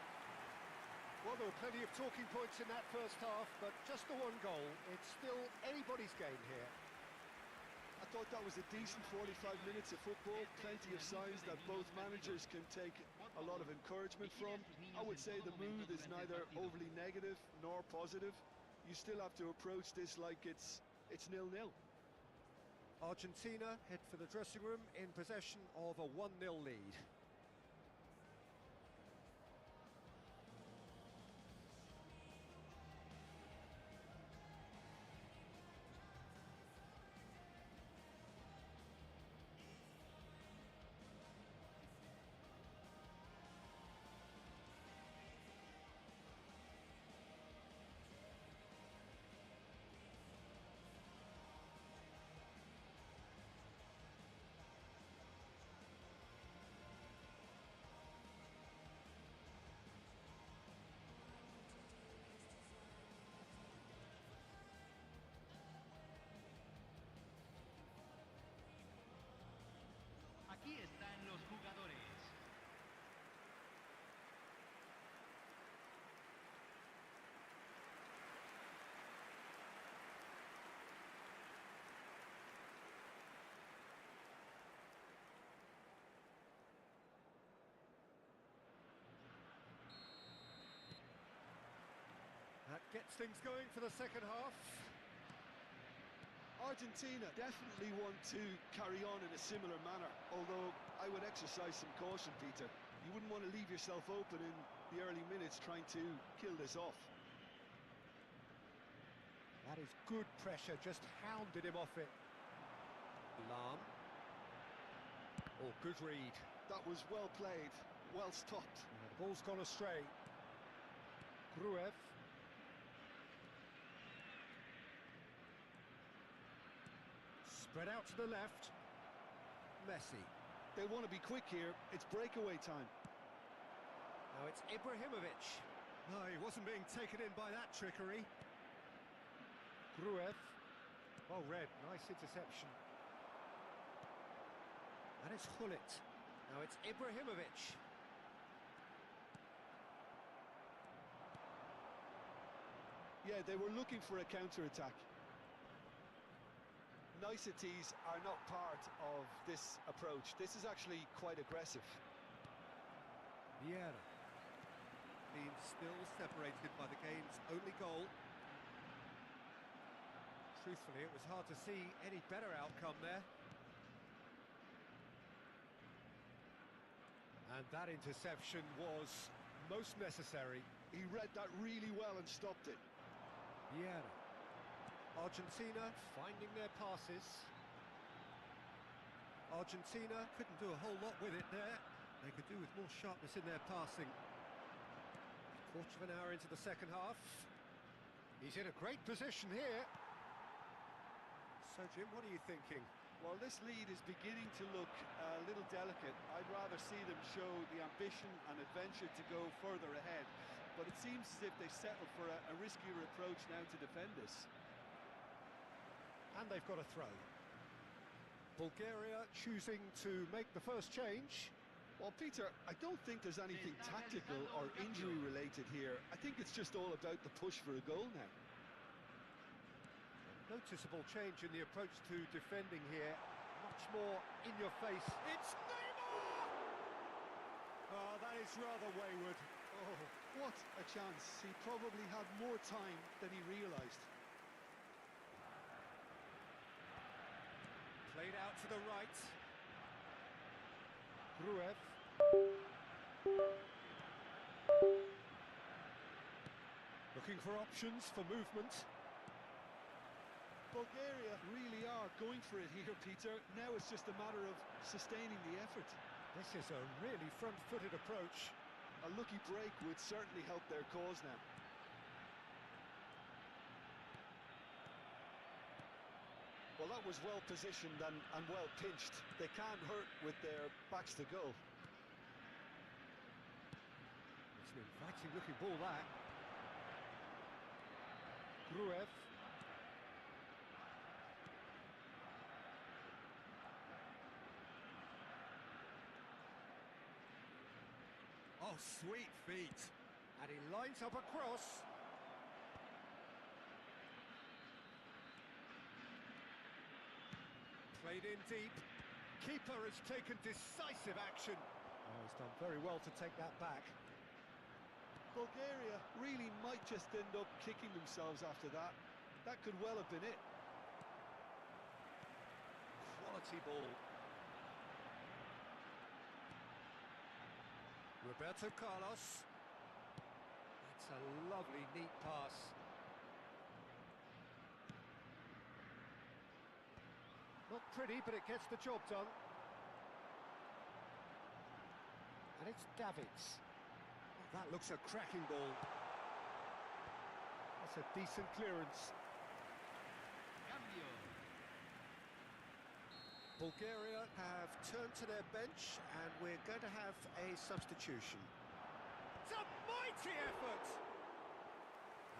Well, there were plenty of talking points in that first half, but just the one goal. It's still anybody's game here. I thought that was a decent 45 minutes of football, plenty of signs that both managers can take a lot of encouragement from. I would say the mood is neither overly negative nor positive. You still have to approach this like it's 0-0. Argentina head for the dressing room in possession of a 1-0 lead. Aquí están los jugadores. That gets things going for the second half. Argentina definitely want to carry on in a similar manner, although I would exercise some caution, Peter. You wouldn't want to leave yourself open in the early minutes trying to kill this off. That is good pressure, just hounded him off it. Lam. Oh, good read. That was well played, well stopped. The ball's gone astray. Gruev. Spread out to the left. Messi. They want to be quick here, it's breakaway time. Now it's Ibrahimovic. No, he wasn't being taken in by that trickery. Gruev. Well read, nice interception. And it's Hullet. Now it's Ibrahimovic. Yeah, they were looking for a counter-attack. Niceties are not part of this approach. This is actually quite aggressive. Vieira. Being still separated by the game's only goal. Truthfully, it was hard to see any better outcome there. And that interception was most necessary. He read that really well and stopped it. Vieira. Argentina finding their passes. Argentina couldn't do a whole lot with it there. They could do with more sharpness in their passing. Quarter of an hour into the second half. He's in a great position here. So, Jim, what are you thinking? Well, this lead is beginning to look a little delicate. I'd rather see them show the ambition and adventure to go further ahead. But it seems as if they settled for a riskier approach now to defend this. And they've got a throw. Bulgaria choosing to make the first change. Well, Peter, I don't think there's anything tactical or injury-related here. I think it's just all about the push for a goal now. Noticeable change in the approach to defending here. Much more in your face. It's Neymar! Oh, that is rather wayward. Oh, what a chance. He probably had more time than he realised. Played out to the right. Gruev. Looking for options for movement. Bulgaria really are going for it here, Peter. Now it's just a matter of sustaining the effort. This is a really front-footed approach. A lucky break would certainly help their cause now. Well, that was well positioned and well pinched. They can't hurt with their backs to goal. It's an inviting looking ball, that. Gruev. Oh, sweet feet. And he lines up a cross. Played in deep. Keeper has taken decisive action. Oh, he's done very well to take that back. Bulgaria really might just end up kicking themselves after that. That could well have been it. Quality ball. Roberto Carlos. It's a lovely, neat pass. Not pretty, but it gets the job done. And it's Davids. Oh, that looks a cracking ball. That's a decent clearance. Cambio. Bulgaria have turned to their bench, and we're going to have a substitution. It's a mighty effort!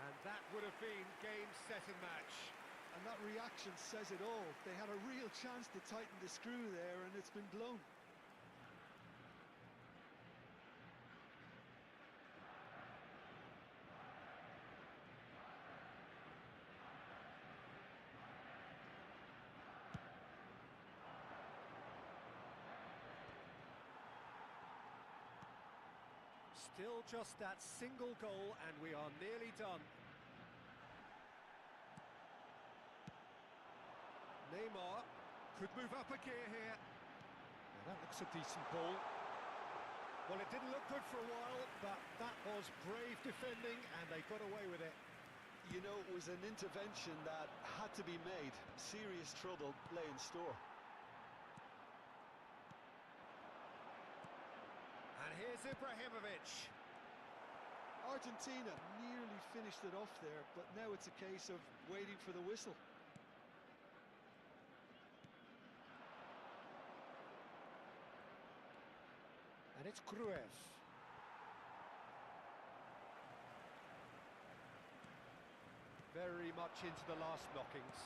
And that would have been game, set and match. And that reaction says it all. They had a real chance to tighten the screw there, and it's been blown. Still just that single goal, and we are nearly done. Neymar could move up a gear here. Now that looks a decent ball. Well, it didn't look good for a while, but that was brave defending, and they got away with it. You know, it was an intervention that had to be made. Serious trouble lay in store. And here's Ibrahimovic. Argentina nearly finished it off there, but now it's a case of waiting for the whistle. And it's Gruev. Very much into the last knockings.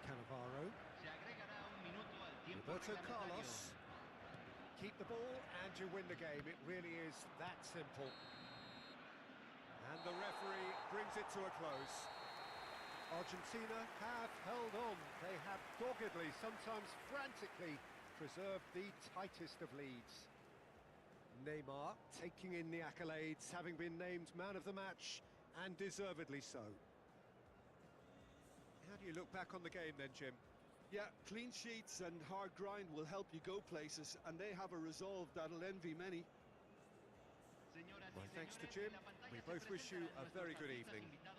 Cannavaro. Se agregará un minuto al tiempo Roberto reglamentario. Carlos. Keep the ball and you win the game. It really is that simple. And the referee brings it to a close. Argentina have held on. They have doggedly, sometimes frantically, preserved the tightest of leads. Neymar taking in the accolades, having been named man of the match, and deservedly so. How do you look back on the game then, Jim? Yeah, clean sheets and hard grind will help you go places, and they have a resolve that'll envy many. Señoras y Well, thanks to señores, Jim. en la pantalla We se both wish you presentan a nuestros very good artistas evening. invitados.